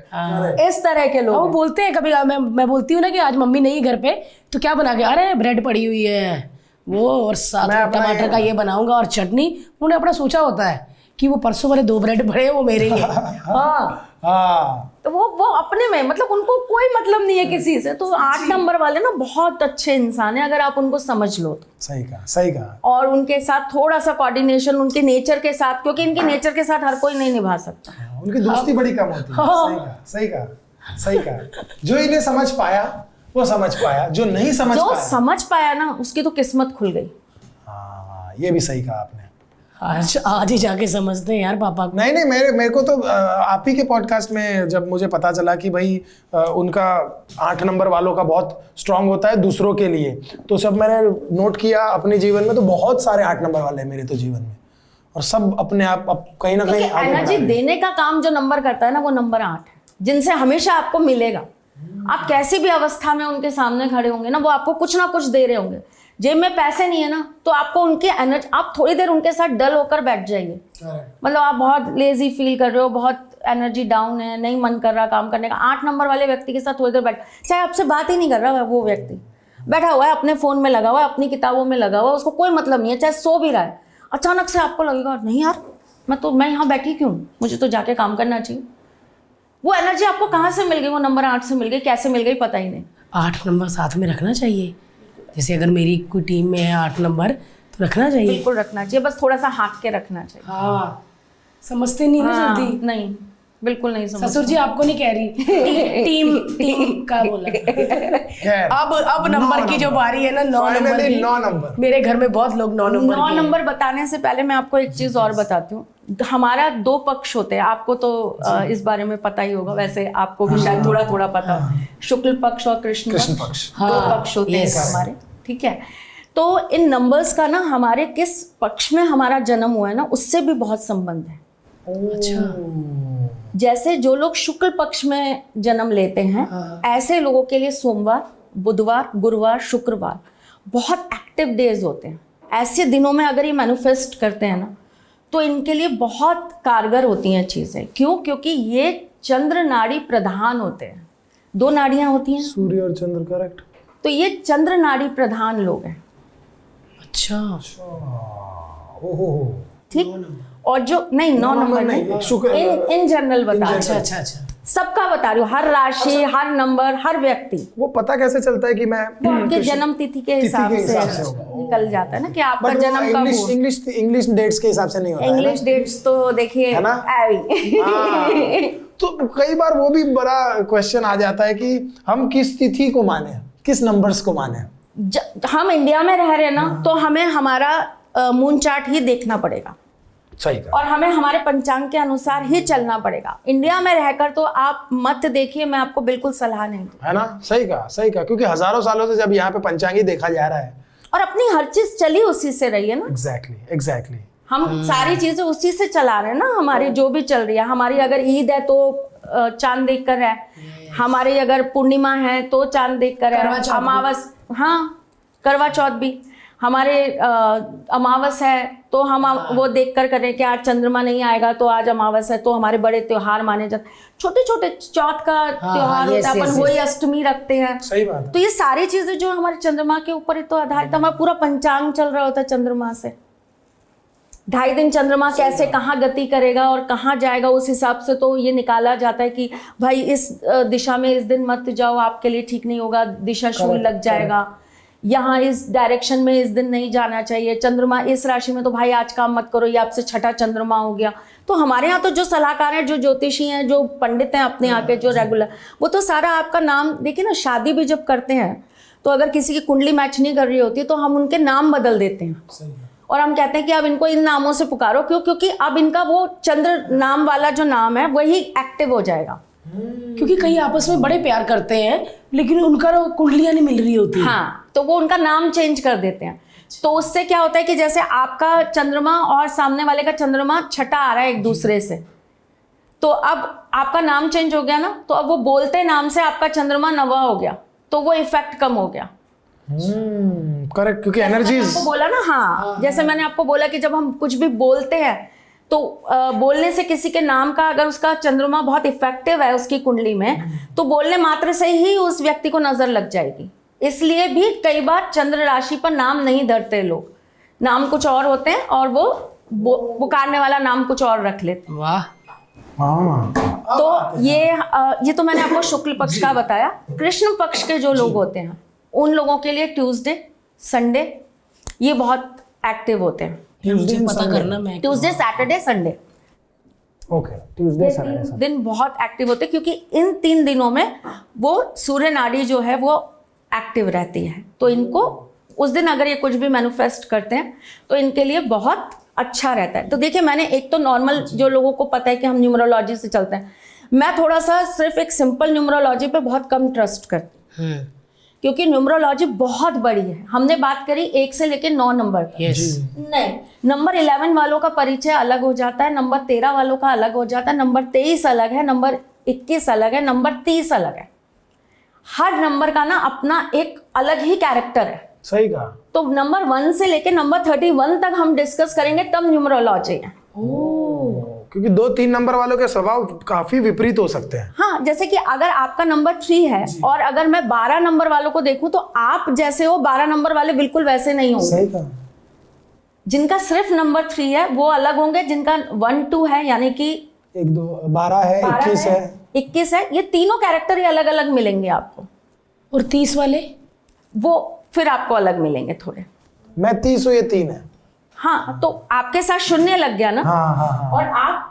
इस तरह के लोग वो हैं। बोलते हैं कभी, मैं बोलती हूँ ना कि आज मम्मी नहीं घर पे, तो क्या बना के, अरे ब्रेड पड़ी हुई है वो, और साथ मैं में अपना टमाटर का ये बनाऊंगा और चटनी। उन्होंने अपना सोचा होता है कि वो परसों वाले 2 ब्रेड पड़े हैं, वो मेरे ही हैं। हाँ। तो वो अपने में, मतलब उनको कोई मतलब नहीं है किसी से। तो 8 नंबर वाले ना बहुत अच्छे इंसान है, अगर आप उनको समझ लो तो। सही कहा, सही कहा। और उनके साथ थोड़ा सा कोऑर्डिनेशन, उनके नेचर के साथ, क्योंकि इनके नेचर के साथ हर कोई नहीं निभा सकता। उनकी दोस्ती बड़ी कम होती है। सही कहा, सही कहा, सही कहा। जो इन्हें समझ पाया वो समझ पाया, जो नहीं समझ जो पाया, समझ पाया ना, उसकी तो किस्मत खुल गई। हाँ, ये भी सही कहा आपने। आज ही जाके समझते हैं यार पापा को। नहीं मेरे को तो आप ही के पॉडकास्ट में जब मुझे पता चला कि भाई उनका 8 नंबर वालों का बहुत स्ट्रांग होता है दूसरों के लिए, तो जब मैंने नोट किया अपने जीवन में, तो बहुत सारे 8 नंबर वाले हैं मेरे तो जीवन में, और सब अपने आप कहीं ना कहीं आगे एनर्जी बढ़ा रहे हैं। देने का काम जो नंबर करता है ना, वो नंबर 8 है, जिनसे हमेशा आपको मिलेगा। आप कैसी भी अवस्था में उनके सामने खड़े होंगे ना, वो आपको कुछ ना कुछ दे रहे होंगे। जेब में पैसे नहीं है ना, तो आपको उनकी एनर्जी, आप थोड़ी देर उनके साथ डल होकर बैठ जाइए। मतलब आप बहुत लेजी फील कर रहे हो, बहुत एनर्जी डाउन है, नहीं मन कर रहा काम करने का, 8 नंबर वाले व्यक्ति के साथ थोड़ी देर बैठ, चाहे आपसे बात ही नहीं कर रहा वो व्यक्ति, बैठा हुआ है अपने फ़ोन में लगा हुआ है, अपनी किताबों में लगा हुआ है, उसको कोई मतलब नहीं है, चाहे सो भी रहा है, अचानक से आपको लगेगा नहीं यार मैं यहाँ बैठी क्यों, मुझे तो जाके काम करना चाहिए। वो एनर्जी आपको कहाँ से मिल गई, वो नंबर 8 से मिल गई, कैसे मिल गई पता ही नहीं। 8 नंबर साथ में रखना चाहिए, जैसे अगर मेरी कोई टीम में है 8 नंबर तो रखना चाहिए। बिल्कुल रखना चाहिए, बस थोड़ा सा हाँक के रखना चाहिए। हाँ, समझते नहीं ना हाँ, जल्दी। नहीं बिल्कुल नहीं समझ। ससुर जी आपको नहीं कह रही, टीम का बोला। खैर, अब नंबर की जो बारी है ना, 9 नंबर Finally, की। 9 नंबर। मेरे घर में बहुत लोग 9 नंबर 9 के हैं। नंबर बताने से पहले मैं आपको एक चीज और बताती हूँ। हमारा 2 पक्ष होते हैं, आपको तो इस बारे में पता ही होगा, वैसे आपको भी शायद थोड़ा थोड़ा पता हो। शुक्ल पक्ष और कृष्ण पक्ष, 2 पक्ष होते हैं हमारे, ठीक है। तो इन नंबर्स का ना हमारे किस पक्ष में हमारा जन्म हुआ है ना, उससे भी बहुत संबंध है। अच्छा, जैसे जो लोग शुक्ल पक्ष में जन्म लेते हैं, ऐसे लोगों के लिए सोमवार, बुधवार, गुरुवार, शुक्रवार बहुत एक्टिव डेज होते हैं। ऐसे दिनों में अगर ये मैनिफेस्ट करते हैं ना, तो इनके लिए बहुत कारगर होती हैं चीज़ें। क्यों? क्योंकि ये चंद्र नाड़ी प्रधान होते हैं। 2 नाड़ियाँ होती हैं, सूर्य और चंद्र, करेक्ट। तो ये चंद्र नाड़ी प्रधान लोग हैं, अच्छा, ओहो, ठीक। और जो नहीं 9 नंबर नहीं, शुक्र, इन जनरल बता रही हूँ, अच्छा। सबका बता रही हूँ, हर राशि, हर नंबर, हर व्यक्ति। वो पता कैसे चलता है कि मैं वो आपके जन्म तिथि के हिसाब से होगा। निकल जाता है ना कि आपका But वो जन्म कब हुआ। इंग्लिश डेट्स के हिसाब से नहीं होता है ना? इंग्लिश डेट्स तो देखिए है ना? हाँ। तो कई बार वो भी बड़ा क्वेश्चन आ जाता है कि हम किस तिथि को माने, किस नंबर्स को माने। हम इंडिया में रह रहे हैं ना, तो हमें हमारा मून चार्ट ही देखना पड़ेगा, सही कहा। और हमें हमारे पंचांग के अनुसार ही चलना पड़ेगा। इंडिया में रहकर तो आप मत देखिए, मैं आपको बिल्कुल सलाह नहीं दूँ। है ना, सही कहा, क्योंकि हजारों सालों से जब यहाँ पे पंचांगी देखा जा रहा है, और अपनी हर चीज चली उसी से रही है ना। एग्जैक्टली। हम सारी चीजें उसी से चला रहे हैं ना, हमारी जो भी चल रही है। हमारी अगर ईद है तो चांद देख कर है, हमारी अगर पूर्णिमा है तो चांद देख कर है, अमावस, हाँ करवा चौथ भी हमारे अमावस है तो हम वो देख कर करें कि आज चंद्रमा नहीं आएगा तो आज अमावस है, तो हमारे बड़े त्योहार माने जाते। छोटे छोटे चौथ का त्योहार होता है, अपन वही अष्टमी रखते हैं। सही बात है। तो ये सारी चीजें जो हमारे चंद्रमा के ऊपर ही तो आधारित, हमारा पूरा पंचांग चल रहा होता है चंद्रमा से। 2.5 दिन चंद्रमा कैसे कहाँ गति करेगा और कहाँ जाएगा, उस हिसाब से तो ये निकाला जाता है कि भाई इस दिशा में इस दिन मत जाओ, आपके लिए ठीक नहीं होगा, दिशा शूल लग जाएगा। यहाँ इस डायरेक्शन में इस दिन नहीं जाना चाहिए, चंद्रमा इस राशि में तो भाई आज काम मत करो, ये आपसे छठा चंद्रमा हो गया। तो हमारे यहाँ तो जो सलाहकार हैं, जो ज्योतिषी हैं, जो पंडित हैं अपने यहाँ के, जो रेगुलर, वो तो सारा आपका नाम देखिए ना। शादी भी जब करते हैं तो अगर किसी की कुंडली मैच नहीं कर रही होती तो हम उनके नाम बदल देते हैं और हम कहते हैं कि अब इनको इन नामों से पुकारो। क्यों? क्योंकि अब इनका वो चंद्र नाम वाला जो नाम है वही एक्टिव हो जाएगा। क्योंकि कई आपस में बड़े प्यार करते हैं लेकिन उनका कुंडलियां नहीं मिल रही होती। हाँ, तो वो उनका नाम चेंज कर देते हैं। तो उससे क्या होता है कि जैसे आपका चंद्रमा और सामने वाले का चंद्रमा छठा आ रहा है एक दूसरे से, तो अब आपका नाम चेंज हो गया ना, तो अब वो बोलते नाम से आपका चंद्रमा नवा हो गया, तो वो इफेक्ट कम हो गया। करेक्ट, क्योंकि एनर्जीज आपको बोला ना, हाँ, जैसे मैंने आपको बोला कि जब हम कुछ भी बोलते हैं तो बोलने से किसी के नाम का अगर उसका चंद्रमा बहुत इफेक्टिव है उसकी कुंडली में, तो बोलने मात्र से ही उस व्यक्ति को नजर लग जाएगी। इसलिए भी कई बार चंद्र राशि पर नाम नहीं धरते लोग, नाम कुछ और होते हैं और वो पुकारने वाला नाम कुछ और रख लेते हैं। वाह। तो ये तो मैंने आपको शुक्ल पक्ष का बताया। कृष्ण पक्ष के जो लोग होते हैं उन लोगों के लिए ट्यूसडे, संडे ये बहुत एक्टिव होते हैं। मुझे पता करना, मैं Tuesday, Saturday, Sunday, okay, Tuesday, Saturday दिन बहुत एक्टिव होते हैं, क्योंकि इन 3 दिनों में वो सूर्य नाड़ी जो है वो एक्टिव रहती है। तो इनको उस दिन अगर ये कुछ भी मैनिफेस्ट करते हैं तो इनके लिए बहुत अच्छा रहता है। तो देखिए, मैंने एक तो नॉर्मल जो लोगों को पता है कि हम न्यूमरोलॉजी से चलते हैं, मैं थोड़ा सा सिर्फ एक सिंपल न्यूमरोलॉजी पे बहुत कम ट्रस्ट करती हूँ, क्योंकि न्यूमरोलॉजी बहुत बड़ी है। हमने बात करी 1 से लेकर 9 नंबर तक। नहीं, नंबर 11 वालों का परिचय अलग हो जाता है, नंबर 13 वालों का अलग हो जाता है, नंबर 23 अलग है, नंबर 21 अलग है, नंबर 30 अलग है। हर नंबर का ना अपना एक अलग ही कैरेक्टर है। सही कहा। तो नंबर 1 से लेकर नंबर 31 तक हम डिस्कस करेंगे, तब न्यूमरोलॉजी है। क्योंकि 2-3 नंबर वालों के स्वभाव काफी विपरीत हो सकते हैं। हाँ, जैसे कि अगर आपका नंबर 3 है और अगर मैं 12 नंबर वालों को देखूं तो आप जैसे हो 12 नंबर वाले बिल्कुल वैसे नहीं होंगे। सही कहा। जिनका सिर्फ नंबर 3 है वो अलग होंगे, जिनका 1-2 है यानी कि 12 है, 21 है, 21 है, ये तीनों कैरेक्टर ही अलग अलग मिलेंगे आपको। और 30 वाले वो फिर आपको अलग मिलेंगे थोड़े। मैं 30 हूँ, ये 3 है। हाँ, तो आपके साथ शून्य लग गया ना। हाँ। और आप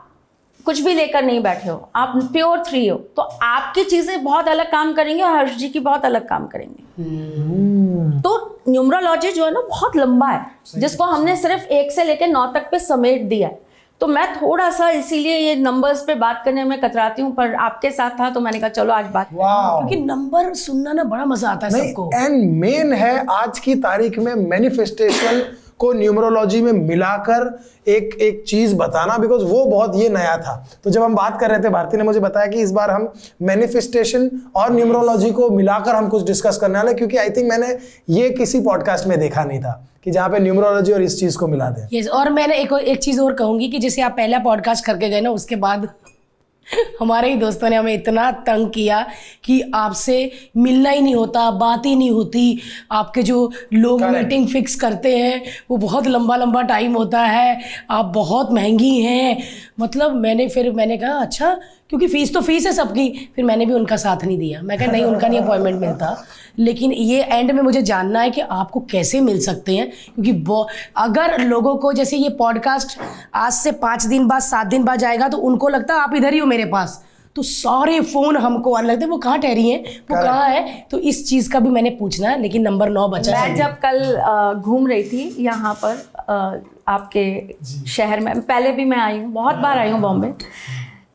कुछ भी लेकर नहीं बैठे हो, आप प्योर 3 हो, तो आपकी चीजें बहुत अलग काम करेंगी और हर्ष जी की बहुत अलग काम करेंगे। तो न्यूमरोलॉजी जो है ना बहुत लंबा है, जिसको हमने सिर्फ 1 से लेकर 9 तक पे समेट दिया है। तो मैं थोड़ा सा इसीलिए ये नंबर्स पे बात करने में कतराती हूँ, पर आपके साथ था तो मैंने कहा चलो आज बात। वाह, क्योंकि नंबर सुनना ना बड़ा मजा आता है सबको। एंड मेन है आज की तारीख में मैनिफेस्टेशन को न्यूमरोलॉजी में मिलाकर एक चीज बताना, बिकॉज वो बहुत ये नया था। तो जब हम बात कर रहे थे, भारती ने मुझे बताया कि इस बार हम मैनिफेस्टेशन और न्यूमरोलॉजी को मिलाकर हम कुछ डिस्कस करने वाले, क्योंकि आई थिंक मैंने ये किसी पॉडकास्ट में देखा नहीं था कि जहाँ पे न्यूमरोलॉजी और इस चीज को मिला दें। यस, और मैंने एक चीज और कहूंगी कि जैसे आप पहला पॉडकास्ट करके गए ना, उसके बाद हमारे ही दोस्तों ने हमें इतना तंग किया कि आपसे मिलना ही नहीं होता, बात ही नहीं होती। आपके जो लोग मीटिंग फिक्स करते हैं वो बहुत लंबा लंबा टाइम होता है, आप बहुत महंगी हैं। मतलब मैंने कहा अच्छा, क्योंकि फीस तो फीस है सबकी। फिर मैंने भी उनका साथ नहीं दिया। मैं कहा नहीं, उनका नहीं अपॉइंटमेंट मिलता। लेकिन ये एंड में मुझे जानना है कि आपको कैसे मिल सकते हैं, क्योंकि अगर लोगों को जैसे ये पॉडकास्ट आज से 5 दिन बाद 7 दिन बाद जाएगा तो उनको लगता है आप इधर ही हो मेरे पास, तो सारे फोन हमको आने लगते हैं, वो कहाँ ठहरी हैं, वो कहाँ है। तो इस चीज़ का भी मैंने पूछना है। लेकिन नंबर 9 बचा। मैं जब कल घूम रही थी यहाँ पर आपके शहर में, पहले भी मैं आई हूँ, बहुत बार आई हूँ बॉम्बे,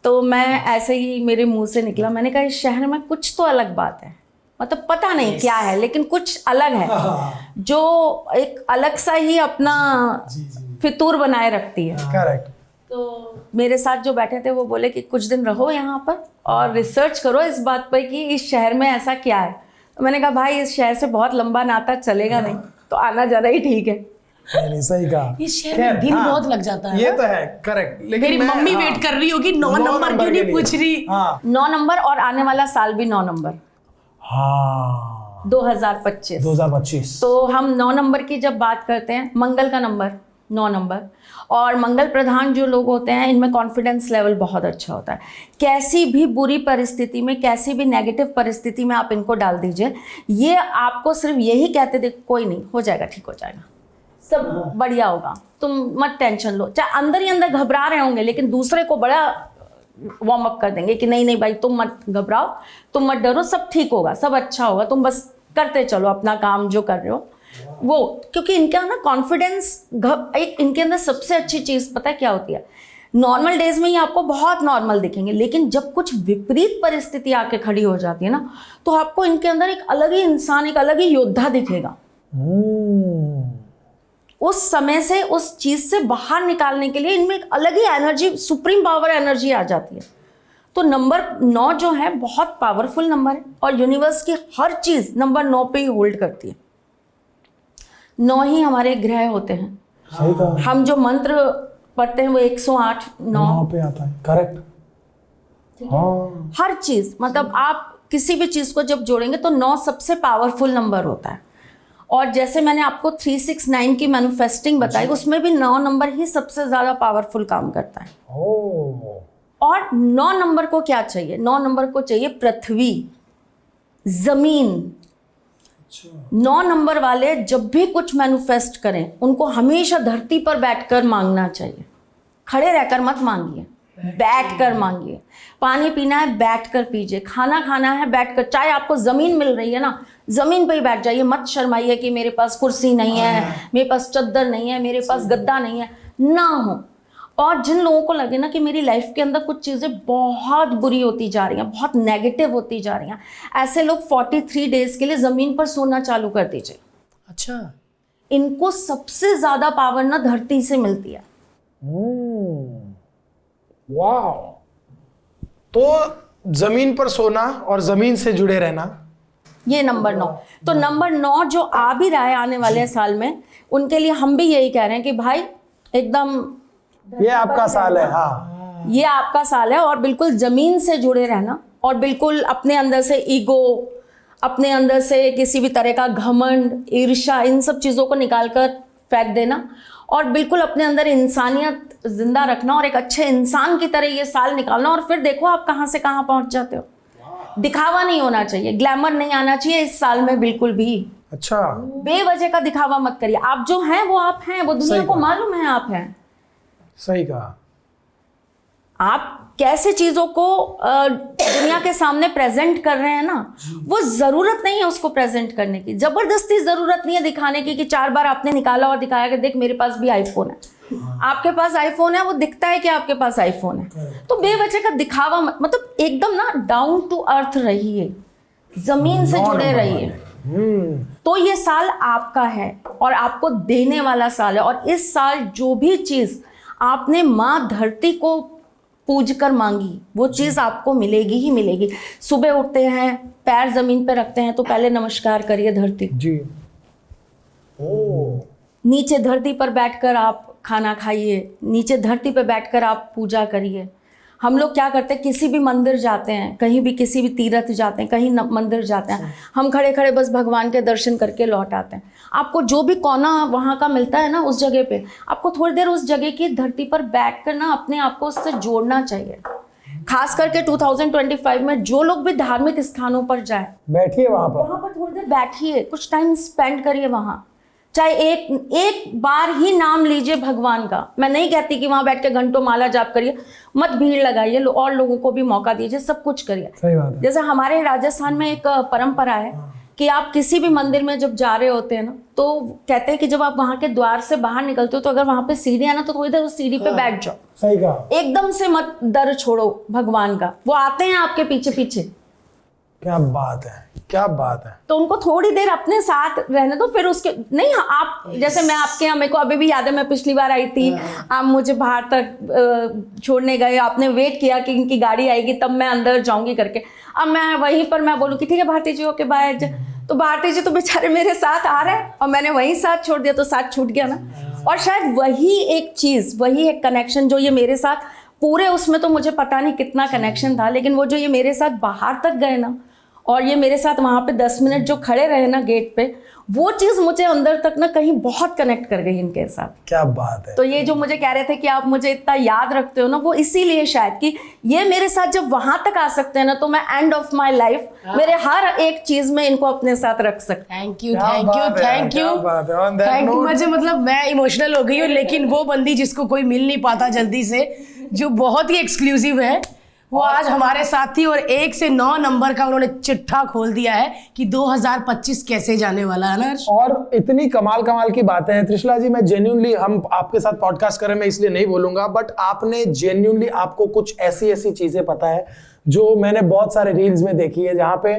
तो मैं ऐसे ही मेरे मुंह से निकला, मैंने कहा इस शहर में कुछ तो अलग बात है। मतलब पता नहीं क्या है, लेकिन कुछ अलग है जो एक अलग सा ही अपना फितूर बनाए रखती है। करेक्ट। तो मेरे साथ जो बैठे थे वो बोले कि कुछ दिन रहो यहाँ पर और रिसर्च करो इस बात पर कि इस शहर में ऐसा क्या है। तो मैंने कहा भाई इस शहर से बहुत लंबा नाता चलेगा नहीं, तो आना जाना ही ठीक है। नहीं, सही कहा। इस शहर में दिन बहुत लग जाता है। ये तो है, करेक्ट। लेकिन मेरी मम्मी वेट कर रही होगी 9 नंबर क्यों नहीं पूछ रही। 9 नंबर और आने वाला साल भी 9 नंबर। हाँ, 2025। तो हम 9 नंबर की जब बात करते हैं, मंगल का नंबर 9 नंबर, और मंगल प्रधान जो लोग होते हैं इनमें कॉन्फिडेंस लेवल बहुत अच्छा होता है। कैसी भी बुरी परिस्थिति में, कैसी भी नेगेटिव परिस्थिति में आप इनको डाल दीजिए, ये आपको सिर्फ यही कहते थे कोई नहीं, हो जाएगा, ठीक हो जाएगा, सब बढ़िया होगा, तुम मत टेंशन लो। चाहे अंदर ही अंदर घबरा रहे होंगे, लेकिन दूसरे को बड़ा वार्म अप कर देंगे कि नहीं नहीं भाई तुम मत घबराओ, तुम मत डरो, सब ठीक होगा, सब अच्छा होगा, तुम बस करते चलो अपना काम जो कर रहे हो वो। क्योंकि इनका ना कॉन्फिडेंस, एक इनके अंदर सबसे अच्छी चीज़ पता है क्या होती है, नॉर्मल डेज में ही आपको बहुत नॉर्मल दिखेंगे, लेकिन जब कुछ विपरीत परिस्थिति आके खड़ी हो जाती है ना, तो आपको इनके अंदर एक अलग ही इंसान, एक अलग ही योद्धा दिखेगा। उस समय से, उस चीज़ से बाहर निकालने के लिए इनमें एक अलग ही एनर्जी, सुप्रीम पावर एनर्जी आ जाती है। तो नंबर 9 जो है बहुत पावरफुल नंबर है और यूनिवर्स की हर चीज़ नंबर 9 पे ही होल्ड करती है। 9 ही हमारे ग्रह होते हैं। सही कहा। हम जो मंत्र पढ़ते हैं वो 108 9 पे आता है। करेक्ट। हाँ, हर चीज़, मतलब आप किसी भी चीज़ को जब जोड़ेंगे तो 9 सबसे पावरफुल नंबर होता है। और जैसे मैंने आपको 369 की मैनिफेस्टिंग बताई, उसमें भी 9 नंबर ही सबसे ज़्यादा पावरफुल काम करता है। और 9 नंबर को क्या चाहिए? 9 नंबर को चाहिए पृथ्वी, जमीन। 9 नंबर वाले जब भी कुछ मैनिफेस्ट करें, उनको हमेशा धरती पर बैठकर मांगना चाहिए। खड़े रहकर मत मांगिए, बैठकर मांगिए। पानी पीना है बैठकर पीजिए, खाना खाना है बैठकर, चाहे आपको ज़मीन मिल रही है ना, ज़मीन पे ही बैठ जाइए। मत शर्माइए कि मेरे पास कुर्सी नहीं है, मेरे पास चद्दर नहीं है, मेरे पास गद्दा नहीं है, ना हो। और जिन लोगों को लगे ना कि मेरी लाइफ के अंदर कुछ चीज़ें बहुत बुरी होती जा रही हैं, बहुत नेगेटिव होती जा रही हैं, ऐसे लोग 43 डेज के लिए ज़मीन पर सोना चालू कर दीजिए। अच्छा, इनको सबसे ज़्यादा पावर ना धरती से मिलती है। वाह। तो जमीन पर सोना और जमीन से जुड़े रहना, ये नंबर 9। तो नंबर 9 जो आ भी रहा है आने वाले साल में, उनके लिए हम भी यही कह रहे हैं कि भाई एकदम ये आपका साल है। हाँ, ये आपका साल है, और बिल्कुल ज़मीन से जुड़े रहना, और बिल्कुल अपने अंदर से ईगो, अपने अंदर से किसी भी तरह का घमंड, ईर्ष्या, इन सब चीज़ों को निकाल कर फेंक देना, और बिल्कुल अपने अंदर इंसानियत जिंदा रखना, और एक अच्छे इंसान की तरह ये साल निकालना, और फिर देखो आप कहाँ से कहाँ पहुँच जाते हो। दिखावा नहीं होना चाहिए, ग्लैमर नहीं आना चाहिए इस साल में बिल्कुल भी। अच्छा, बेवजह का दिखावा मत करिए। आप जो हैं वो आप हैं, वो दुनिया को मालूम है आप हैं। सही कहा। आप कैसे चीज़ों को दुनिया के सामने प्रेजेंट कर रहे हैं ना, वो ज़रूरत नहीं है उसको प्रेजेंट करने की, ज़बरदस्ती ज़रूरत नहीं है दिखाने की कि 4 बार आपने निकाला और दिखाया कि देख मेरे पास भी आईफोन है। आपके पास आईफोन है, वो दिखता है कि आपके पास आईफोन है, तो बेवजह का दिखावा मतलब एकदम ना डाउन टू अर्थ रहिए, ज़मीन से जुड़े रहिए। तो ये साल आपका है और आपको देने वाला साल है, और इस साल जो भी चीज़ आपने माँ धरती को पूज कर मांगी वो चीज़ आपको मिलेगी ही मिलेगी। सुबह उठते हैं, पैर ज़मीन पे रखते हैं तो पहले नमस्कार करिए धरती जी। ओ, नीचे धरती पर बैठकर आप खाना खाइए, नीचे धरती पर बैठकर आप पूजा करिए। हम लोग क्या करते हैं, किसी भी मंदिर जाते हैं, कहीं भी किसी भी तीर्थ जाते हैं, कहीं मंदिर जाते हैं, हम खड़े खड़े बस भगवान के दर्शन करके लौट आते हैं। आपको जो भी कोना वहाँ का मिलता है ना, उस जगह पे आपको थोड़ी देर उस जगह की धरती पर बैठ कर ना अपने आप को उससे जोड़ना चाहिए। खास करके 2025 में जो लोग भी धार्मिक स्थानों पर जाए, बैठिए वहाँ पर थोड़ी देर बैठिए, कुछ टाइम स्पेंड करिए वहाँ। चाहे एक बार ही नाम लीजिए भगवान का। मैं नहीं कहती कि वहाँ बैठ के घंटों माला जाप करिए, मत भीड़ लगाइए, और लोगों को भी मौका दीजिए, सब कुछ करिए। सही बात है। जैसे हमारे राजस्थान में एक परंपरा है कि आप किसी भी मंदिर में जब जा रहे होते हैं ना, तो कहते हैं कि जब आप वहाँ के द्वार से बाहर निकलते हो तो अगर वहाँ पे सीढ़ी है ना, तो थोड़ी देर उस सीढ़ी पे बैठ जाओ। सही कहा। एकदम से मत दर छोड़ो भगवान का, वो आते हैं आपके पीछे पीछे। क्या बात है, क्या बात है। तो उनको थोड़ी देर अपने साथ रहने दो, फिर उसके नहीं आप जैसे मैं आपके यहाँ, मेरे को अभी भी याद है, मैं पिछली बार आई थी, आप मुझे बाहर तक छोड़ने गए, आपने वेट किया कि इनकी गाड़ी आएगी तब मैं अंदर जाऊंगी करके। अब मैं वहीं पर मैं बोलूँ कि ठीक है भारती जी ओके बाय, तो भारती जी तो बेचारे मेरे साथ आ रहे हैं और मैंने वहीं साथ छोड़ दिया, तो साथ छूट गया ना। और शायद वही एक चीज़, वही एक कनेक्शन जो ये मेरे साथ पूरे, उसमें तो मुझे पता नहीं कितना कनेक्शन था, लेकिन वो जो ये मेरे साथ बाहर तक गए ना, और ये मेरे साथ वहाँ पे 10 मिनट जो खड़े रहे ना गेट पे, वो चीज़ मुझे अंदर तक ना कहीं बहुत कनेक्ट कर गई इनके साथ। क्या बात है। तो ये जो मुझे कह रहे थे कि आप मुझे इतना याद रखते हो ना, वो इसीलिए शायद कि ये मेरे साथ जब वहाँ तक आ सकते हैं ना, तो मैं एंड ऑफ माई लाइफ मेरे हर एक चीज़ में इनको अपने साथ रख सकते। Thank you thank you thank you thank you. मुझे मतलब मैं इमोशनल हो गई हूँ, लेकिन वो बंदी जिसको कोई मिल नहीं पाता जल्दी से, जो बहुत ही एक्सक्लूसिव है, वो आज हमारे साथ थी, और 1 से 9 नंबर का उन्होंने चिट्ठा खोल दिया है कि 2025 कैसे जाने वाला है ना। और इतनी कमाल की बातें हैं त्रिशला जी। मैं जेन्युइनली, हम आपके साथ पॉडकास्ट कर रहे हैं, मैं इसलिए नहीं बोलूंगा, बट आपने जेन्युइनली, आपको कुछ ऐसी ऐसी चीजें पता है जो मैंने बहुत सारे रील्स में देखी है, जहाँ पे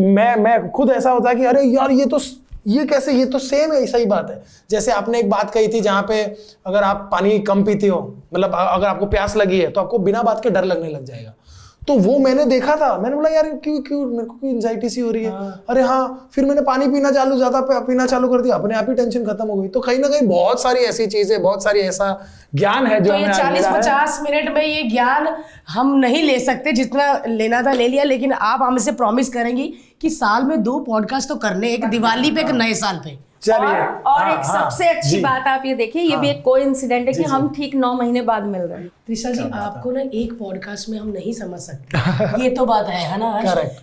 मैं खुद ऐसा होता है कि अरे यार ये कैसे, ये तो सेम है। सही बात है। जैसे आपने एक बात कही थी जहाँ पे अगर आप पानी कम पीते हो, मतलब अगर आपको प्यास लगी है तो आपको बिना बात के डर लगने लग जाएगा। तो वो मैंने देखा था, मैंने बोला यार क्यों मेरे को क्यों एंजाइटी सी हो रही है। अरे हाँ, फिर मैंने पानी पीना चालू कर दिया, अपने आप ही टेंशन खत्म हो गई। तो कहीं ना कहीं बहुत सारी ऐसी चीजें, बहुत सारी ऐसा ज्ञान है जो तो ये 40-50 मिनट में ये ज्ञान हम नहीं ले सकते, जितना लेना था ले लिया, लेकिन आप हमसे प्रॉमिस करेंगी कि साल में 2 पॉडकास्ट तो करने, एक दिवाली पे, एक नए साल पे। चलिए। और एक सबसे अच्छी बात आप ये देखिए, ये भी एक कोइंसिडेंट है कि हम ठीक 9 महीने बाद मिल रहे हैं। त्रिशा जी, आपको ना एक पॉडकास्ट में हम नहीं समझ सकते, ये तो बात है ना,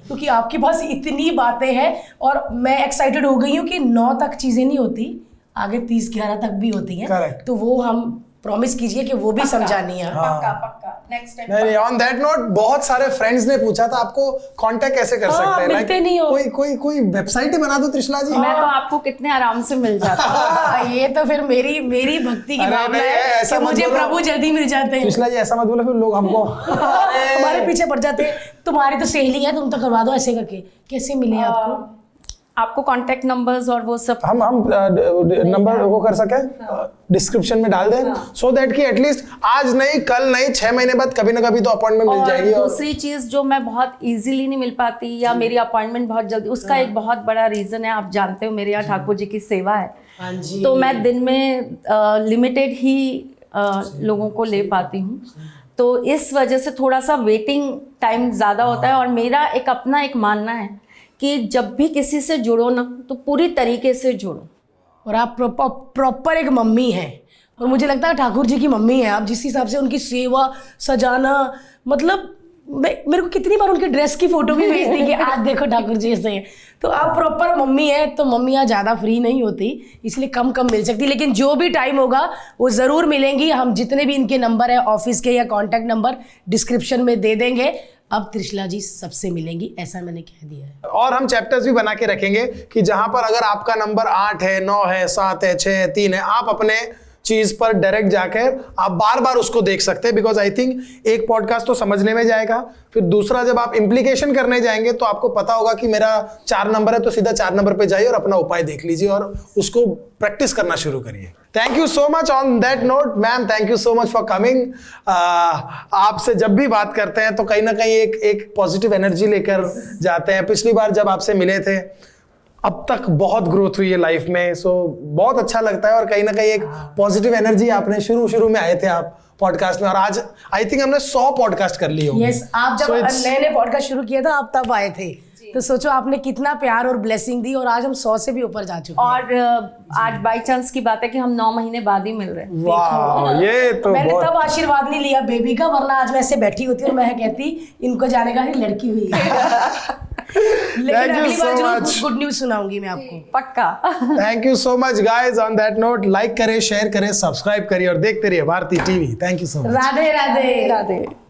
क्योंकि आपके पास इतनी बातें हैं, और मैं एक्साइटेड हो गई हूँ कि 9 तक चीजें नहीं होती, आगे 30-11 तक भी होती हैं। तो वो हम प्रॉमिस कीजिए कि वो भी समझानी है। पक्का नेक्स्ट टाइम। नहीं, ऑन दैट नोट, बहुत सारे फ्रेंड्स ने पूछा था आपको कांटेक्ट कैसे कर सकते हैं, मिलते नहीं हो। कोई वेबसाइट ही बना दो त्रिशला जी। मैं तो आपको कितने आराम से मिल जाता। ये तो फिर मेरी भक्ति की भावना है कि मुझे प्रभु जल्दी मिल जाते हैं। त्रिशला जी ऐसा मत बोलो, फिर लोग हमको हमारे पीछे पड़ जाते हैं। तुम्हारी तो सहेली है, तुम तो करवा दो ऐसे करके। कैसे मिले आपको कांटेक्ट नंबर्स और वो सब हम नंबर वो कर सके, डिस्क्रिप्शन में डाल दें, सो दैट कि एटलीस्ट आज नहीं, कल नहीं, 6 महीने बाद कभी ना कभी तो अपॉइंटमेंट मिल जाएगी। और दूसरी चीज जो मैं बहुत इजीली नहीं मिल पाती, या मेरी अपॉइंटमेंट बहुत जल्दी, उसका एक बहुत बड़ा रीजन है, आप जानते हो मेरे यहाँ ठाकुर जी की सेवा है, तो मैं दिन में लिमिटेड ही लोगों को ले पाती हूँ। तो इस वजह से थोड़ा सा वेटिंग टाइम ज़्यादा होता है। और मेरा एक अपना एक मानना है कि जब भी किसी से जुड़ो ना तो पूरी तरीके से जुड़ो। और आप प्रॉपर एक मम्मी हैं, और मुझे लगता है ठाकुर जी की मम्मी है आप, जिस हिसाब से उनकी सेवा सजाना, मतलब मेरे को कितनी बार उनकी ड्रेस की फोटो भी भेज दी कि आज देखो ठाकुर जी ऐसे हैं। तो आप प्रॉपर मम्मी है, तो मम्मियाँ ज़्यादा फ्री नहीं होती, इसलिए कम मिल सकती, लेकिन जो भी टाइम होगा वो ज़रूर मिलेंगी। हम जितने भी इनके नंबर है ऑफिस के या कॉन्टैक्ट नंबर डिस्क्रिप्शन में दे देंगे। अब त्रिशला जी सबसे मिलेंगी, ऐसा मैंने कह दिया है। और हम चैप्टर्स भी बना के रखेंगे कि जहां पर अगर आपका नंबर 8 है, 9 है, 7 है, 6 है, 3 है, आप अपने चीज पर डायरेक्ट जाकर आप बार बार उसको देख सकते हैं। बिकॉज आई थिंक एक पॉडकास्ट तो समझने में जाएगा, फिर दूसरा जब आप इंप्लीकेशन करने जाएंगे तो आपको पता होगा कि मेरा 4 नंबर है, तो सीधा 4 नंबर पे जाइए और अपना उपाय देख लीजिए और उसको प्रैक्टिस करना शुरू करिए। Thank you so much on that note ma'am, thank you so much for coming. आपसे जब भी बात करते हैं तो कहीं ना कहीं एक पॉजिटिव एनर्जी लेकर जाते हैं। पिछली बार जब आपसे मिले थे, अब तक बहुत ग्रोथ हुई है लाइफ में, सो बहुत अच्छा लगता है। और कहीं ना कहीं एक पॉजिटिव एनर्जी आपने शुरू में आए थे आप पॉडकास्ट में, और आज आई थिंक हमने 100 पॉडकास्ट कर लिए होंगे। यस, आप जब नए पॉडकास्ट शुरू किया था आप तब आए थे, तो सोचो आपने कितना प्यार और ब्लेसिंग दी, और आज हम 100 से भी ऊपर जा चुके हैं। और आज बाई चांस की बात है कि हम 9 महीने बाद ही मिल रहे हैं। वाह, ये तो मैंने तब आशीर्वाद नहीं लिया बेबी का, वरना आज मैं ऐसे बैठी होती और मैं कहती इनको जाने का ही लड़की हुई है। लेकिन अगली बार जरूर गुड न्यूज सुनाऊंगी मैं आपको, पक्का। Thank you so much guys. On that note, like करें, शेयर करें, सब्सक्राइब करिए और देखते रहिए Bharti TV. Thank you so much. Radhe Radhe Radhe.